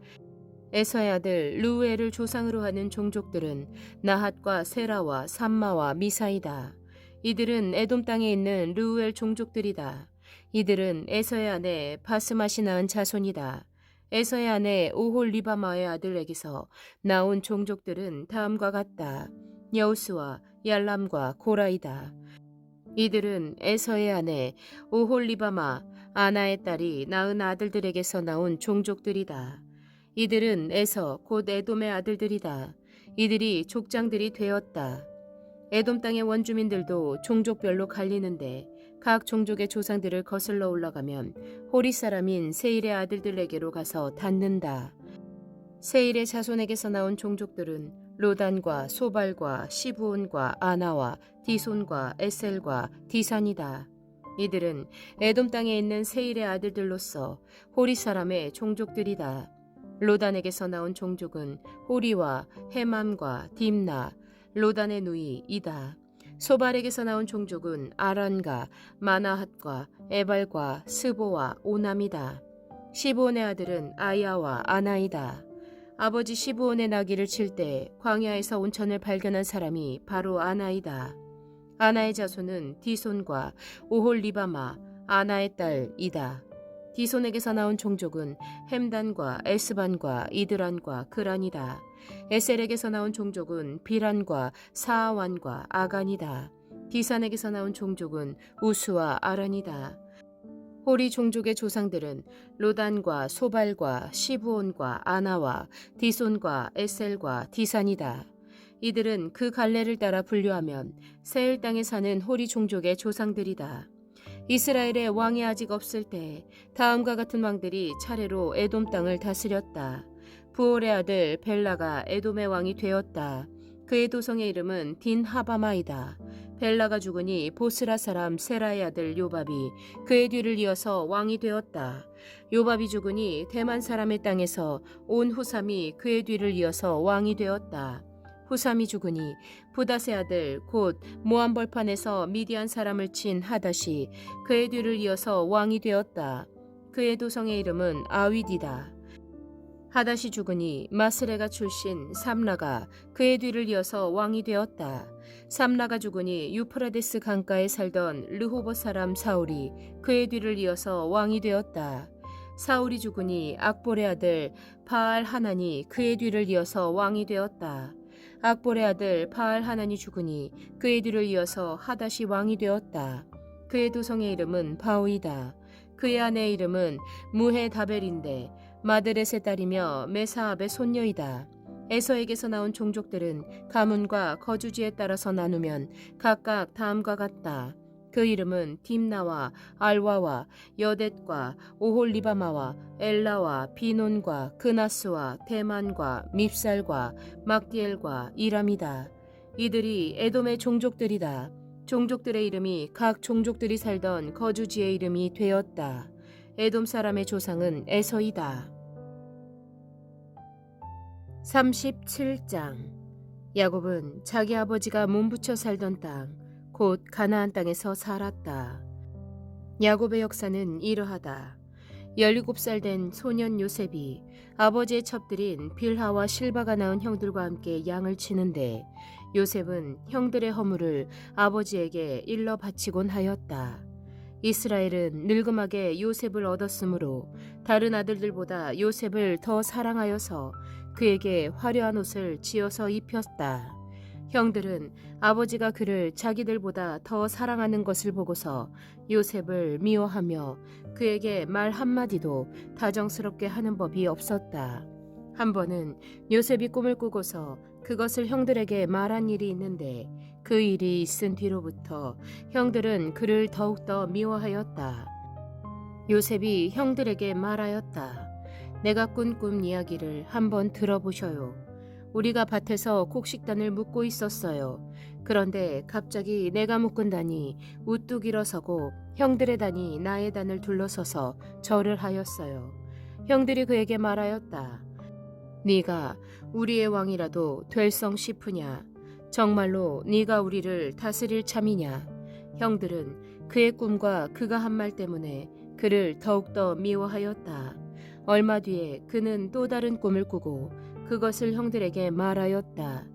Speaker 1: 에서의 아들 루엘을 조상으로 하는 종족들은 나핫과 세라와 삼마와 미사이다. 이들은 에돔 땅에 있는 루엘 종족들이다. 이들은 에서의 아내 바스맛이 낳은 자손이다. 에서의 아내 오홀리바마의 아들에게서 나온 종족들은 다음과 같다. 여우스와 얄람과 고라이다. 이들은 에서의 아내 오홀리바마 아나의 딸이 낳은 아들들에게서 나온 종족들이다. 이들은 에서 곧 에돔의 아들들이다. 이들이 족장들이 되었다. 에돔 땅의 원주민들도 종족별로 갈리는데 각 종족의 조상들을 거슬러 올라가면 호리 사람인 세일의 아들들에게로 가서 닿는다. 세일의 자손에게서 나온 종족들은 로단과 소발과 시브온과 아나와 디손과 에셀과 디산이다. 이들은 에돔 땅에 있는 세일의 아들들로서 호리 사람의 종족들이다. 로단에게서 나온 종족은 호리와 헤맘과 딥나, 로단의 누이 이다. 소발에게서 나온 종족은 아란과 마나핫과 에발과 스보와 오남이다. 시브온의 아들은 아야와 아나이다. 아버지 시브온의 나귀를 칠 때 광야에서 온천을 발견한 사람이 바로 아나이다. 아나의 자손은 디손과 오홀리바마, 아나의 딸이다. 디손에게서 나온 종족은 햄단과 에스반과 이드란과 그란이다. 에셀에게서 나온 종족은 비란과 사아완과 아간이다. 디산에게서 나온 종족은 우스와 아란이다. 호리 종족의 조상들은 로단과 소발과 시브온과 아나와 디손과 에셀과 디산이다. 이들은 그 갈래를 따라 분류하면 세일 땅에 사는 호리 종족의 조상들이다. 이스라엘의 왕이 아직 없을 때 다음과 같은 왕들이 차례로 에돔 땅을 다스렸다. 부올의 아들 벨라가 에돔의 왕이 되었다. 그의 도성의 이름은 딘하바마이다. 벨라가 죽으니 보스라 사람 세라의 아들 요밥이 그의 뒤를 이어서 왕이 되었다. 요밥이 죽으니 대만 사람의 땅에서 온 후삼이 그의 뒤를 이어서 왕이 되었다. 후삼이 죽으니 부닷의 아들 곧 모압 벌판에서 미디안 사람을 친 하닷이 그의 뒤를 이어서 왕이 되었다. 그의 도성의 이름은 아윗이다. 하닷이 죽으니 마스레가 출신 삼라가 그의 뒤를 이어서 왕이 되었다. 삼라가 죽으니 유프라데스 강가에 살던 르호봇 사람 사울이 그의 뒤를 이어서 왕이 되었다. 사울이 죽으니 악볼의 아들 바알 하난이 그의 뒤를 이어서 왕이 되었다. 악볼의 아들 바알 하난이 죽으니 그의 뒤를 이어서 하닷이 왕이 되었다. 그의 도성의 이름은 바오이다. 그의 아내의 이름은 무헤다벨인데 마드렛의 딸이며 메사압의 손녀이다. 에서에게서 나온 종족들은 가문과 거주지에 따라서 나누면 각각 다음과 같다. 그 이름은 딥나와 알와와 여댓과 오홀리바마와 엘라와 비논과 그나스와 대만과 밉살과 막디엘과 이람이다. 이들이 에돔의 종족들이다. 종족들의 이름이 각 종족들이 살던 거주지의 이름이 되었다. 에돔 사람의 조상은 에서이다. 37장. 야곱은 자기 아버지가 몸붙여 살던 땅, 곧 가나안 땅에서 살았다. 야곱의 역사는 이러하다. 17살 된 소년 요셉이 아버지의 첩들인 빌하와 실바가 낳은 형들과 함께 양을 치는데 요셉은 형들의 허물을 아버지에게 일러 바치곤 하였다. 이스라엘은 늙음하게 요셉을 얻었으므로 다른 아들들보다 요셉을 더 사랑하여서 그에게 화려한 옷을 지어서 입혔다. 형들은 아버지가 그를 자기들보다 더 사랑하는 것을 보고서 요셉을 미워하며 그에게 말 한마디도 다정스럽게 하는 법이 없었다. 한 번은 요셉이 꿈을 꾸고서 그것을 형들에게 말한 일이 있는데 그 일이 있은 뒤로부터 형들은 그를 더욱더 미워하였다. 요셉이 형들에게 말하였다. 내가 꾼 꿈 이야기를 한번 들어보셔요. 우리가 밭에서 곡식단을 묶고 있었어요. 그런데 갑자기 내가 묶은단이 우뚝 일어서고 형들의 단이 나의 단을 둘러서서 절을 하였어요. 형들이 그에게 말하였다. 네가 우리의 왕이라도 될성 싶으냐? 정말로 네가 우리를 다스릴 참이냐? 형들은 그의 꿈과 그가 한 말 때문에 그를 더욱더 미워하였다. 얼마 뒤에 그는 또 다른 꿈을 꾸고 그것을 형들에게 말하였다.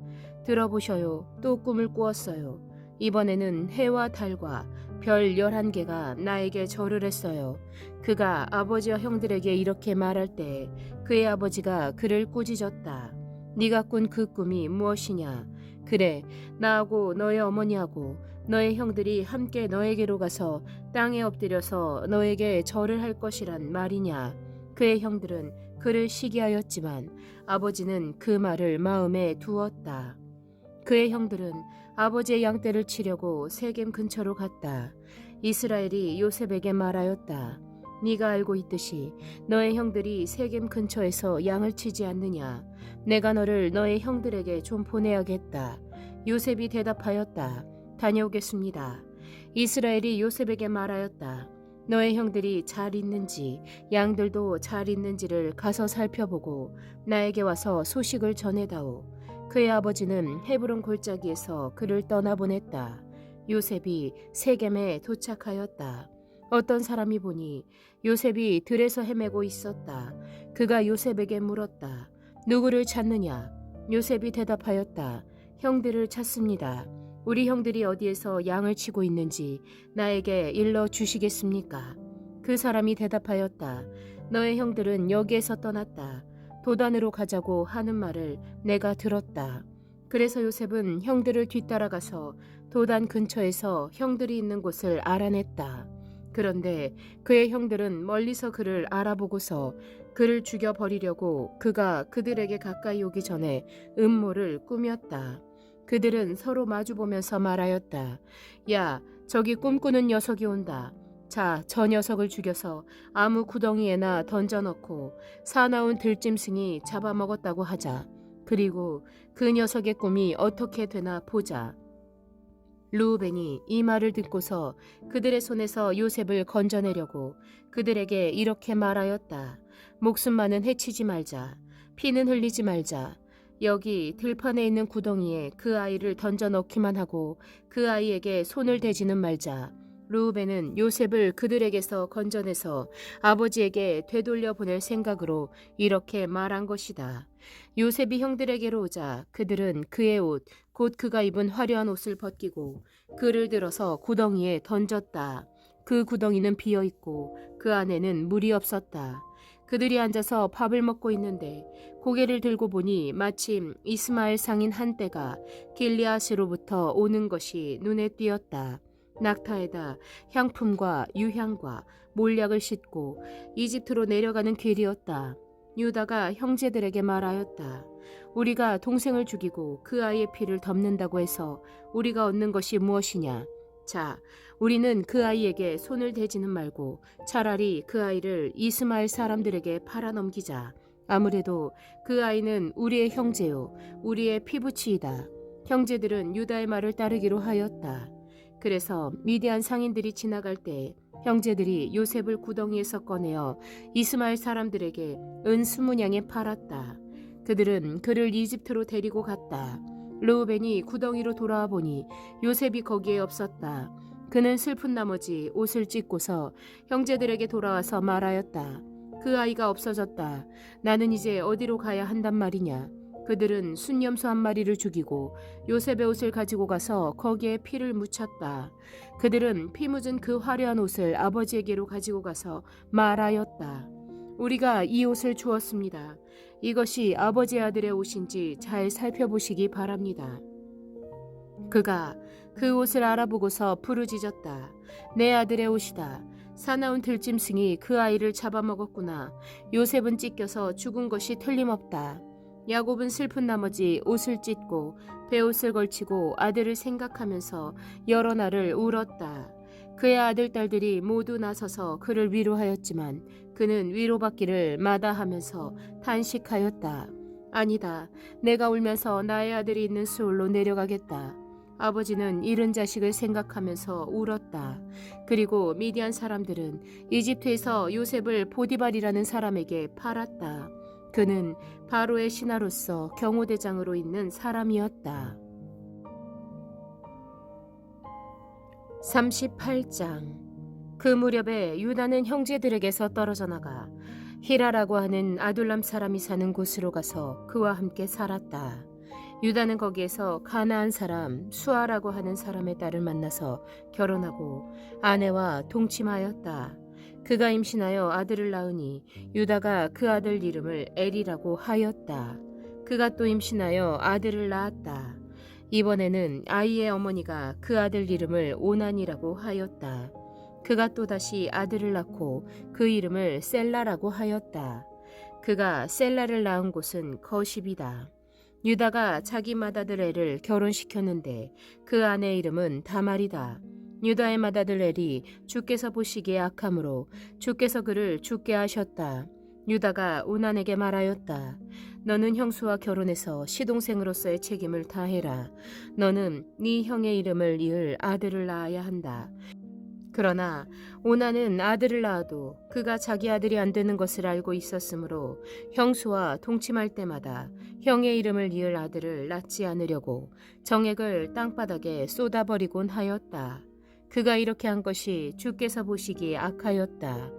Speaker 1: 들어보셔요. 또 꿈을 꾸었어요. 이번에는 해와 달과 별 11개가 나에게 절을 했어요. 그가 아버지와 형들에게 이렇게 말할 때 그의 아버지가 그를 꾸짖었다. 네가 꾼 그 꿈이 무엇이냐? 그래, 나하고 너의 어머니하고 너의 형들이 함께 너에게로 가서 땅에 엎드려서 너에게 절을 할 것이란 말이냐? 그의 형들은 그를 시기하였지만 아버지는 그 말을 마음에 두었다. 그의 형들은 아버지의 양떼를 치려고 세겜 근처로 갔다. 이스라엘이 요셉에게 말하였다. 네가 알고 있듯이 너의 형들이 세겜 근처에서 양을 치지 않느냐. 내가 너를 너의 형들에게 좀 보내야겠다. 요셉이 대답하였다. 다녀오겠습니다. 이스라엘이 요셉에게 말하였다. 너의 형들이 잘 있는지 양들도 잘 있는지를 가서 살펴보고 나에게 와서 소식을 전해다오. 그의 아버지는 헤브론 골짜기에서 그를 떠나보냈다. 요셉이 세겜에 도착하였다. 어떤 사람이 보니 요셉이 들에서 헤매고 있었다. 그가 요셉에게 물었다. 누구를 찾느냐? 요셉이 대답하였다. 형들을 찾습니다. 우리 형들이 어디에서 양을 치고 있는지 나에게 일러 주시겠습니까? 그 사람이 대답하였다. 너의 형들은 여기에서 떠났다. 도단으로 가자고 하는 말을 내가 들었다. 그래서 요셉은 형들을 뒤따라가서 도단 근처에서 형들이 있는 곳을 알아냈다. 그런데 그의 형들은 멀리서 그를 알아보고서 그를 죽여버리려고 그가 그들에게 가까이 오기 전에 음모를 꾸몄다. 그들은 서로 마주보면서 말하였다. 야, 저기 꿈꾸는 녀석이 온다. 자, 저 녀석을 죽여서 아무 구덩이에나 던져넣고 사나운 들짐승이 잡아먹었다고 하자. 그리고 그 녀석의 꿈이 어떻게 되나 보자. 르우벤이 이 말을 듣고서 그들의 손에서 요셉을 건져내려고 그들에게 이렇게 말하였다. 목숨만은 해치지 말자. 피는 흘리지 말자. 여기 들판에 있는 구덩이에 그 아이를 던져 넣기만 하고 그 아이에게 손을 대지는 말자. 르우벤은 요셉을 그들에게서 건져내서 아버지에게 되돌려 보낼 생각으로 이렇게 말한 것이다. 요셉이 형들에게로 오자 그들은 그의 옷, 곧 그가 입은 화려한 옷을 벗기고 그를 들어서 구덩이에 던졌다. 그 구덩이는 비어 있고 그 안에는 물이 없었다. 그들이 앉아서 밥을 먹고 있는데 고개를 들고 보니 마침 이스마엘 상인 한 떼가 길리앗으로부터 오는 것이 눈에 띄었다. 낙타에다 향품과 유향과 몰약을 싣고 이집트로 내려가는 길이었다. 유다가 형제들에게 말하였다. 우리가 동생을 죽이고 그 아이의 피를 덮는다고 해서 우리가 얻는 것이 무엇이냐? 자, 우리는 그 아이에게 손을 대지는 말고 차라리 그 아이를 이스마엘 사람들에게 팔아넘기자. 아무래도 그 아이는 우리의 형제요, 우리의 피부치이다. 형제들은 유다의 말을 따르기로 하였다. 그래서 미디안 상인들이 지나갈 때 형제들이 요셉을 구덩이에서 꺼내어 이스마엘 사람들에게 은 20냥에 팔았다. 그들은 그를 이집트로 데리고 갔다. 르우벤이 구덩이로 돌아와 보니 요셉이 거기에 없었다. 그는 슬픈 나머지 옷을 찢고서 형제들에게 돌아와서 말하였다. 그 아이가 없어졌다. 나는 이제 어디로 가야 한단 말이냐. 그들은 순념소 한 마리를 죽이고 요셉의 옷을 가지고 가서 거기에 피를 묻혔다. 그들은 피 묻은 그 화려한 옷을 아버지에게로 가지고 가서 말하였다. 우리가 이 옷을 주었습니다. 이것이 아버지 아들의 옷인지 잘 살펴보시기 바랍니다. 그가 그 옷을 알아보고서 부르짖었다. 내 아들의 옷이다. 사나운 들짐승이 그 아이를 잡아먹었구나. 요셉은 찢겨서 죽은 것이 틀림없다. 야곱은 슬픈 나머지 옷을 찢고 베옷을 걸치고 아들을 생각하면서 여러 날을 울었다. 그의 아들 딸들이 모두 나서서 그를 위로하였지만 그는 위로받기를 마다하면서 탄식하였다. 아니다. 내가 울면서 나의 아들이 있는 수울로 내려가겠다. 아버지는 잃은 자식을 생각하면서 울었다. 그리고 미디안 사람들은 이집트에서 요셉을 보디발이라는 사람에게 팔았다. 그는 바로의 신하로서 경호대장으로 있는 사람이었다. 38장. 그 무렵에 유다는 형제들에게서 떨어져 나가 히라라고 하는 아둘람 사람이 사는 곳으로 가서 그와 함께 살았다. 유다는 거기에서 가나안 사람 수아라고 하는 사람의 딸을 만나서 결혼하고 아내와 동침하였다. 그가 임신하여 아들을 낳으니 유다가 그 아들 이름을 엘이라고 하였다. 그가 또 임신하여 아들을 낳았다. 이번에는 아이의 어머니가 그 아들 이름을 오난이라고 하였다. 그가 또다시 아들을 낳고 그 이름을 셀라라고 하였다. 그가 셀라를 낳은 곳은 거십이다. 유다가 자기 맏아들 엘을 결혼시켰는데 그 아내 이름은 다말이다. 유다의 맏아들 엘이 주께서 보시기에 악함으로 주께서 그를 죽게 하셨다. 유다가 오난에게 말하였다. 너는 형수와 결혼해서 시동생으로서의 책임을 다해라. 너는 네 형의 이름을 이을 아들을 낳아야 한다. 그러나 오난은 아들을 낳아도 그가 자기 아들이 안 되는 것을 알고 있었으므로 형수와 동침할 때마다 형의 이름을 이을 아들을 낳지 않으려고 정액을 땅바닥에 쏟아버리곤 하였다. 그가 이렇게 한 것이 주께서 보시기에 악하였다.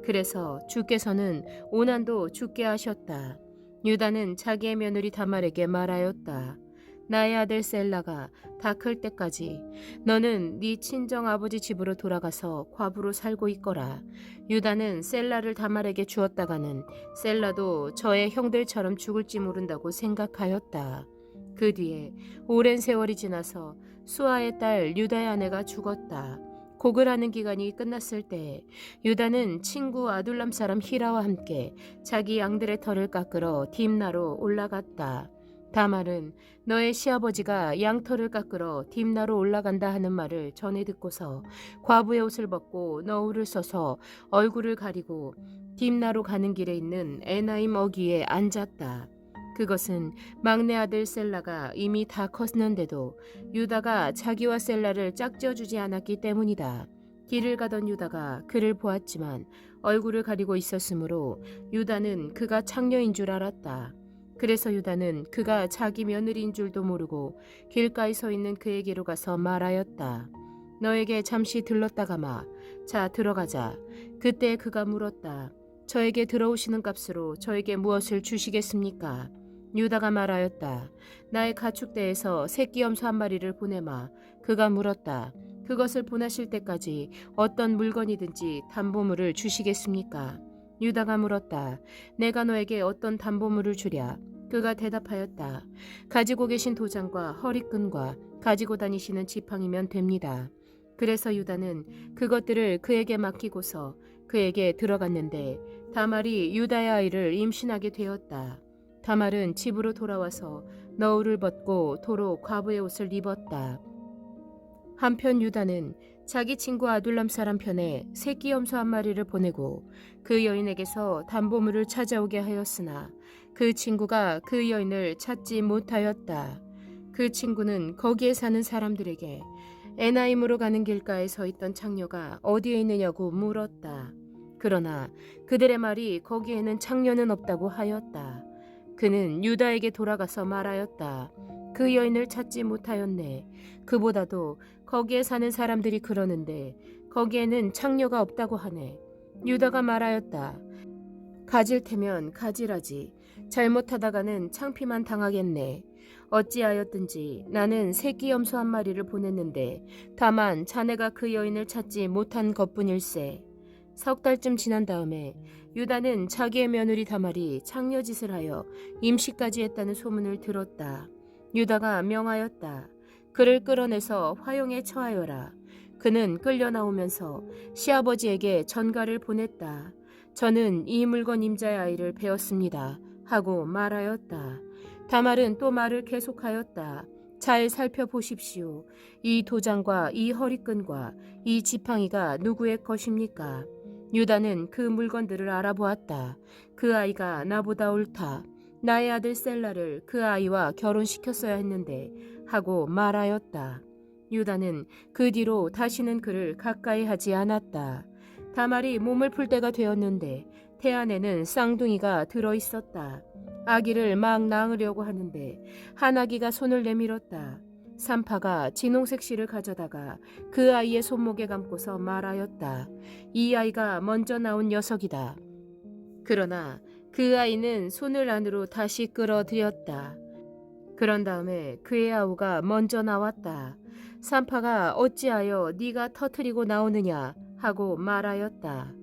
Speaker 1: 그래서 주께서는 오난도 죽게 하셨다. 유다는 자기의 며느리 다말에게 말하였다. 나의 아들 셀라가 다 클 때까지 너는 네 친정 아버지 집으로 돌아가서 과부로 살고 있거라. 유다는 셀라를 다말에게 주었다가는 셀라도 저의 형들처럼 죽을지 모른다고 생각하였다. 그 뒤에 오랜 세월이 지나서 수아의 딸 유다의 아내가 죽었다. 고글하는 기간이 끝났을 때 유다는 친구 아둘람 사람 히라와 함께 자기 양들의 털을 깎으러 딥나로 올라갔다. 다말은 너의 시아버지가 양털을 깎으러 딥나로 올라간다 하는 말을 전해 듣고서 과부의 옷을 벗고 너울을 써서 얼굴을 가리고 딥나로 가는 길에 있는 에나임 어귀에 앉았다. 그것은 막내 아들 셀라가 이미 다 컸는데도 유다가 자기와 셀라를 짝지어주지 않았기 때문이다. 길을 가던 유다가 그를 보았지만 얼굴을 가리고 있었으므로 유다는 그가 창녀인 줄 알았다. 그래서 유다는 그가 자기 며느리인 줄도 모르고 길가에 서 있는 그에게로 가서 말하였다. 너에게 잠시 들렀다가마. 자, 들어가자. 그때 그가 물었다. 저에게 들어오시는 값으로 저에게 무엇을 주시겠습니까? 유다가 말하였다. 나의 가축대에서 새끼 염소 한 마리를 보내마. 그가 물었다. 그것을 보내실 때까지 어떤 물건이든지 담보물을 주시겠습니까? 유다가 물었다. 내가 너에게 어떤 담보물을 주랴? 그가 대답하였다. 가지고 계신 도장과 허리끈과 가지고 다니시는 지팡이면 됩니다. 그래서 유다는 그것들을 그에게 맡기고서 그에게 들어갔는데 다말이 유다의 아이를 임신하게 되었다. 다말은 집으로 돌아와서 너울을 벗고 도로 과부의 옷을 입었다. 한편 유다는 자기 친구 아둘람 사람 편에 새끼 염소 한 마리를 보내고 그 여인에게서 담보물을 찾아오게 하였으나 그 친구가 그 여인을 찾지 못하였다. 그 친구는 거기에 사는 사람들에게 에나임으로 가는 길가에 서 있던 창녀가 어디에 있느냐고 물었다. 그러나 그들의 말이 거기에는 창녀는 없다고 하였다. 그는 유다에게 돌아가서 말하였다. 그 여인을 찾지 못하였네. 그보다도 거기에 사는 사람들이 그러는데 거기에는 창녀가 없다고 하네. 유다가 말하였다. 가질 테면 가지라지. 잘못하다가는 창피만 당하겠네. 어찌하였든지 나는 새끼 염소 한 마리를 보냈는데 다만 자네가 그 여인을 찾지 못한 것뿐일세. 석 달쯤 지난 다음에 유다는 자기의 며느리 다말이 창녀짓을 하여 임시까지 했다는 소문을 들었다. 유다가 명하였다. 그를 끌어내서 화용에 처하여라. 그는 끌려 나오면서 시아버지에게 전가를 보냈다. 저는 이 물건 임자의 아이를 배웠습니다. 하고 말하였다. 다말은 또 말을 계속하였다. 잘 살펴보십시오. 이 도장과 이 허리끈과 이 지팡이가 누구의 것입니까? 유다는 그 물건들을 알아보았다. 그 아이가 나보다 옳다. 나의 아들 셀라를 그 아이와 결혼시켰어야 했는데 하고 말하였다. 유다는 그 뒤로 다시는 그를 가까이 하지 않았다. 다말이 몸을 풀 때가 되었는데 태 안에는 쌍둥이가 들어있었다. 아기를 막 낳으려고 하는데 한 아기가 손을 내밀었다. 산파가 진홍색 실을 가져다가 그 아이의 손목에 감고서 말하였다. 이 아이가 먼저 나온 녀석이다. 그러나 그 아이는 손을 안으로 다시 끌어들였다. 그런 다음에 그의 아우가 먼저 나왔다. 산파가 어찌하여 네가 터뜨리고 나오느냐 하고 말하였다.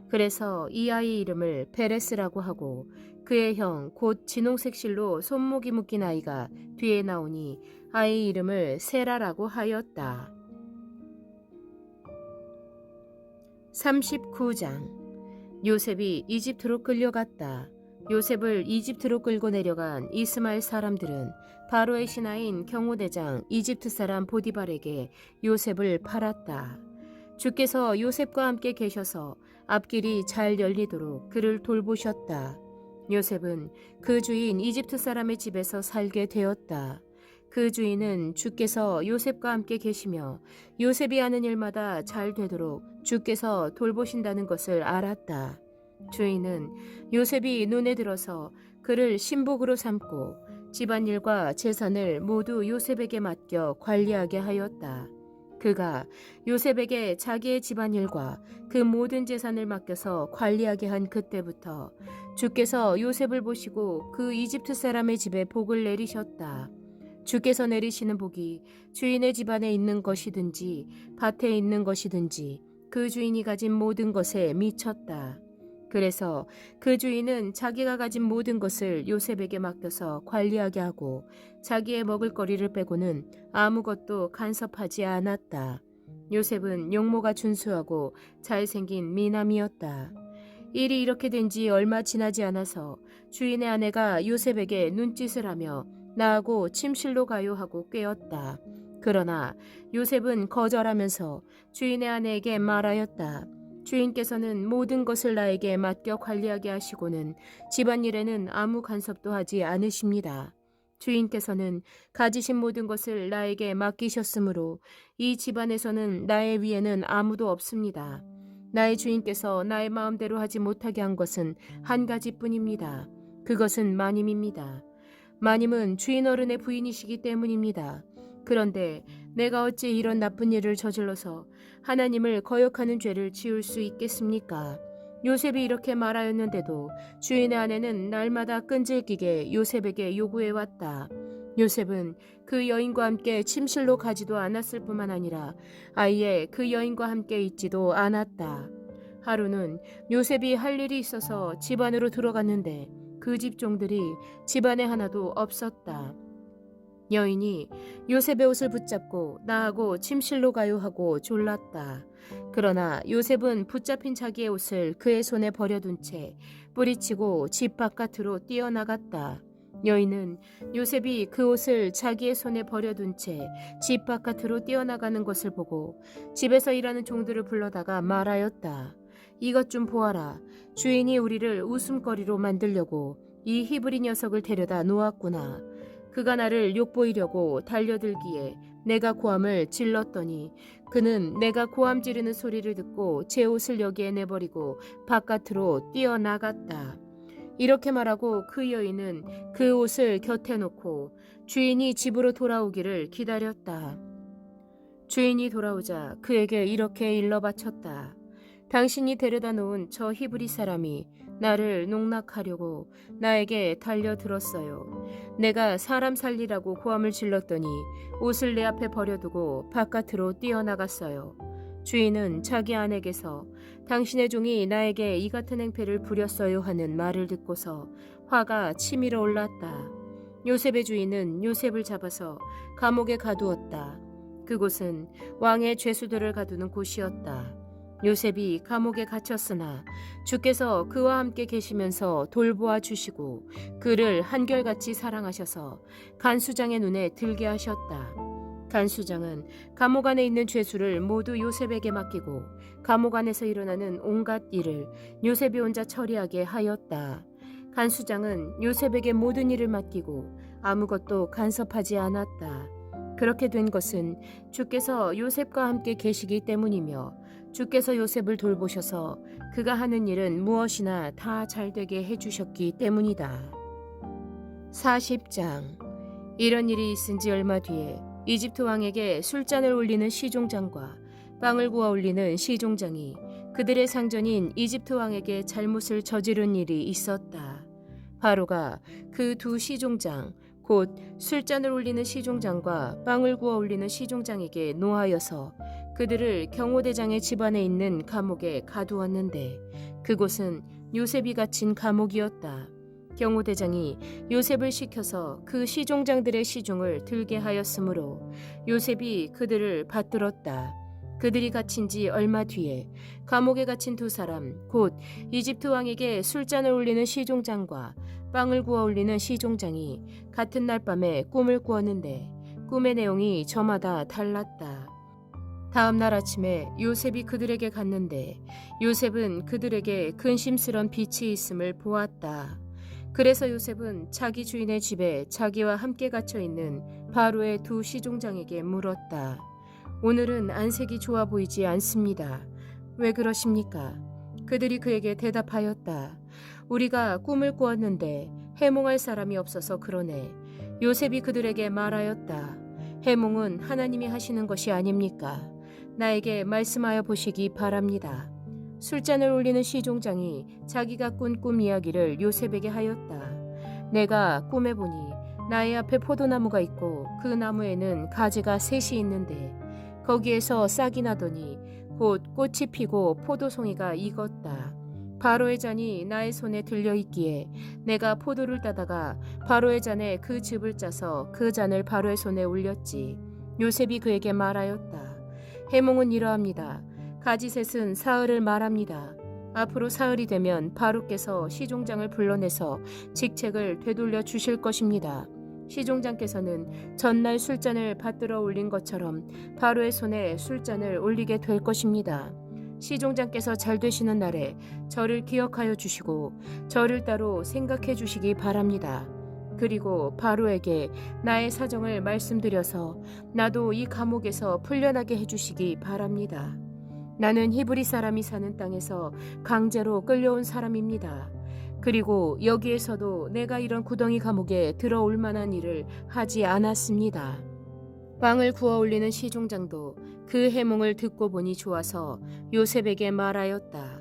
Speaker 1: 그래서 이 아이 이름을 베레스라고 하고 그의 형 곧 진홍색 실로 손목이 묶인 아이가 뒤에 나오니 아이 이름을 세라라고 하였다. 39장 요셉이 이집트로 끌려갔다. 요셉을 이집트로 끌고 내려간 이스마엘 사람들은 바로의 신하인 경호대장 이집트 사람 보디발에게 요셉을 팔았다. 주께서 요셉과 함께 계셔서 앞길이 잘 열리도록 그를 돌보셨다. 요셉은 그 주인 이집트 사람의 집에서 살게 되었다. 그 주인은 주께서 요셉과 함께 계시며 요셉이 하는 일마다 잘 되도록 주께서 돌보신다는 것을 알았다. 주인은 요셉이 눈에 들어서 그를 신복으로 삼고 집안일과 재산을 모두 요셉에게 맡겨 관리하게 하였다. 그가 요셉에게 자기의 집안일과 그 모든 재산을 맡겨서 관리하게 한 그때부터 주께서 요셉을 보시고 그 이집트 사람의 집에 복을 내리셨다. 주께서 내리시는 복이 주인의 집안에 있는 것이든지 밭에 있는 것이든지 그 주인이 가진 모든 것에 미쳤다. 그래서 그 주인은 자기가 가진 모든 것을 요셉에게 맡겨서 관리하게 하고 자기의 먹을거리를 빼고는 아무것도 간섭하지 않았다. 요셉은 용모가 준수하고 잘생긴 미남이었다. 일이 이렇게 된 지 얼마 지나지 않아서 주인의 아내가 요셉에게 눈짓을 하며 나하고 침실로 가요 하고 꾀었다. 그러나 요셉은 거절하면서 주인의 아내에게 말하였다. 주인께서는 모든 것을 나에게 맡겨 관리하게 하시고는 집안일에는 아무 간섭도 하지 않으십니다. 주인께서는 가지신 모든 것을 나에게 맡기셨으므로 이 집안에서는 나의 위에는 아무도 없습니다. 나의 주인께서 나의 마음대로 하지 못하게 한 것은 한 가지뿐입니다. 그것은 마님입니다. 마님은 주인 어른의 부인이시기 때문입니다. 그런데 내가 어찌 이런 나쁜 일을 저질러서 하나님을 거역하는 죄를 지을 수 있겠습니까? 요셉이 이렇게 말하였는데도 주인의 아내는 날마다 끈질기게 요셉에게 요구해왔다. 요셉은 그 여인과 함께 침실로 가지도 않았을 뿐만 아니라 아예 그 여인과 함께 있지도 않았다. 하루는 요셉이 할 일이 있어서 집 안으로 들어갔는데 그 집 종들이 집안에 하나도 없었다. 여인이 요셉의 옷을 붙잡고 나하고 침실로 가요 하고 졸랐다. 그러나 요셉은 붙잡힌 자기의 옷을 그의 손에 버려둔 채 뿌리치고 집 바깥으로 뛰어나갔다. 여인은 요셉이 그 옷을 자기의 손에 버려둔 채 집 바깥으로 뛰어나가는 것을 보고 집에서 일하는 종들을 불러다가 말하였다. 이것 좀 보아라. 주인이 우리를 웃음거리로 만들려고 이 히브리 녀석을 데려다 놓았구나. 그가 나를 욕보이려고 달려들기에 내가 고함을 질렀더니 그는 내가 고함 지르는 소리를 듣고 제 옷을 여기에 내버리고 바깥으로 뛰어나갔다. 이렇게 말하고 그 여인은 그 옷을 곁에 놓고 주인이 집으로 돌아오기를 기다렸다. 주인이 돌아오자 그에게 이렇게 일러 바쳤다. 당신이 데려다 놓은 저 히브리 사람이 나를 농락하려고 나에게 달려들었어요. 내가 사람 살리라고 고함을 질렀더니 옷을 내 앞에 버려두고 바깥으로 뛰어나갔어요. 주인은 자기 아내에게서 당신의 종이 나에게 이 같은 행패를 부렸어요 하는 말을 듣고서 화가 치밀어 올랐다. 요셉의 주인은 요셉을 잡아서 감옥에 가두었다. 그곳은 왕의 죄수들을 가두는 곳이었다. 요셉이 감옥에 갇혔으나 주께서 그와 함께 계시면서 돌보아 주시고 그를 한결같이 사랑하셔서 간수장의 눈에 들게 하셨다. 간수장은 감옥 안에 있는 죄수를 모두 요셉에게 맡기고 감옥 안에서 일어나는 온갖 일을 요셉이 혼자 처리하게 하였다. 간수장은 요셉에게 모든 일을 맡기고 아무것도 간섭하지 않았다. 그렇게 된 것은 주께서 요셉과 함께 계시기 때문이며 주께서 요셉을 돌보셔서 그가 하는 일은 무엇이나 다 잘되게 해주셨기 때문이다. 40장. 이런 일이 있은 지 얼마 뒤에 이집트 왕에게 술잔을 올리는 시종장과 빵을 구워 올리는 시종장이 그들의 상전인 이집트 왕에게 잘못을 저지른 일이 있었다. 바로가 그 두 시종장 곧 술잔을 올리는 시종장과 빵을 구워 올리는 시종장에게 노하여서 그들을 경호대장의 집안에 있는 감옥에 가두었는데 그곳은 요셉이 갇힌 감옥이었다. 경호대장이 요셉을 시켜서 그 시종장들의 시중을 들게 하였으므로 요셉이 그들을 받들었다. 그들이 갇힌 지 얼마 뒤에 감옥에 갇힌 두 사람 곧 이집트 왕에게 술잔을 올리는 시종장과 빵을 구워 올리는 시종장이 같은 날 밤에 꿈을 꾸었는데 꿈의 내용이 저마다 달랐다. 다음 날 아침에 요셉이 그들에게 갔는데 요셉은 그들에게 근심스런 빛이 있음을 보았다. 그래서 요셉은 자기 주인의 집에 자기와 함께 갇혀 있는 바로의 두 시종장에게 물었다. 오늘은 안색이 좋아 보이지 않습니다. 왜 그러십니까? 그들이 그에게 대답하였다. 우리가 꿈을 꾸었는데 해몽할 사람이 없어서 그러네. 요셉이 그들에게 말하였다. 해몽은 하나님이 하시는 것이 아닙니까? 나에게 말씀하여 보시기 바랍니다. 술잔을 올리는 시종장이 자기가 꾼 꿈 이야기를 요셉에게 하였다. 내가 꿈에 보니 나의 앞에 포도나무가 있고 그 나무에는 가지가 셋이 있는데 거기에서 싹이 나더니 곧 꽃이 피고 포도송이가 익었다. 바로의 잔이 나의 손에 들려 있기에 내가 포도를 따다가 바로의 잔에 그 즙을 짜서 그 잔을 바로의 손에 올렸지. 요셉이 그에게 말하였다. 해몽은 이러합니다. 가지셋은 사흘을 말합니다. 앞으로 사흘이 되면 바로께서 시종장을 불러내서 직책을 되돌려 주실 것입니다. 시종장께서는 전날 술잔을 받들어 올린 것처럼 바로의 손에 술잔을 올리게 될 것입니다. 시종장께서 잘 되시는 날에 저를 기억하여 주시고 저를 따로 생각해 주시기 바랍니다. 그리고 바로에게 나의 사정을 말씀드려서 나도 이 감옥에서 풀려나게 해주시기 바랍니다. 나는 히브리 사람이 사는 땅에서 강제로 끌려온 사람입니다. 그리고 여기에서도 내가 이런 구덩이 감옥에 들어올 만한 일을 하지 않았습니다. 빵을 구워 올리는 시종장도 그 해몽을 듣고 보니 좋아서 요셉에게 말하였다.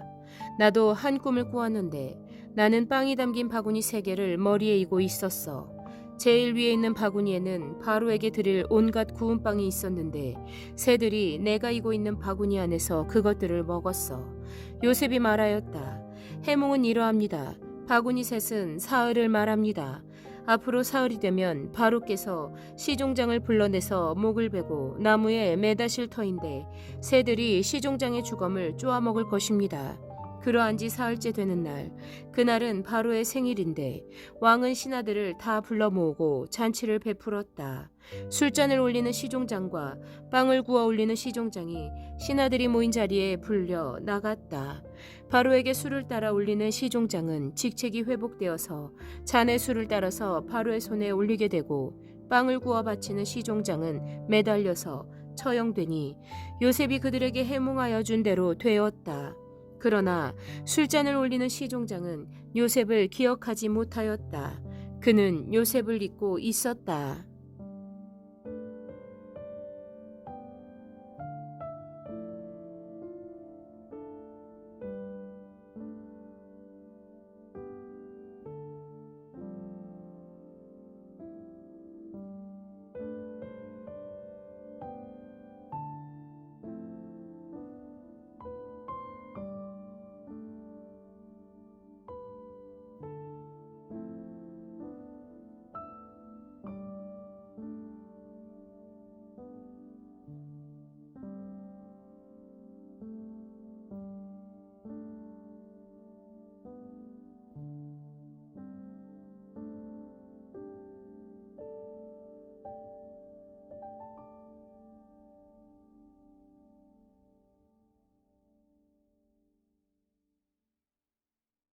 Speaker 1: 나도 한 꿈을 꾸었는데 나는 빵이 담긴 바구니 3개를 머리에 이고 있었어. 제일 위에 있는 바구니에는 바로에게 드릴 온갖 구운 빵이 있었는데 새들이 내가 이고 있는 바구니 안에서 그것들을 먹었어. 요셉이 말하였다. 해몽은 이러합니다. 바구니 셋은 사흘을 말합니다. 앞으로 사흘이 되면 바로께서 시종장을 불러내서 목을 베고 나무에 매다실 터인데 새들이 시종장의 주검을 쪼아먹을 것입니다. 그러한 지 사흘째 되는 날, 그날은 바로의 생일인데 왕은 신하들을 다 불러 모으고 잔치를 베풀었다. 술잔을 올리는 시종장과 빵을 구워 올리는 시종장이 신하들이 모인 자리에 불려 나갔다. 바로에게 술을 따라 올리는 시종장은 직책이 회복되어서 잔의 술을 따라서 바로의 손에 올리게 되고 빵을 구워 바치는 시종장은 매달려서 처형되니 요셉이 그들에게 해몽하여 준 대로 되었다. 그러나 술잔을 올리는 시종장은 요셉을 기억하지 못하였다. 그는 요셉을 잊고 있었다.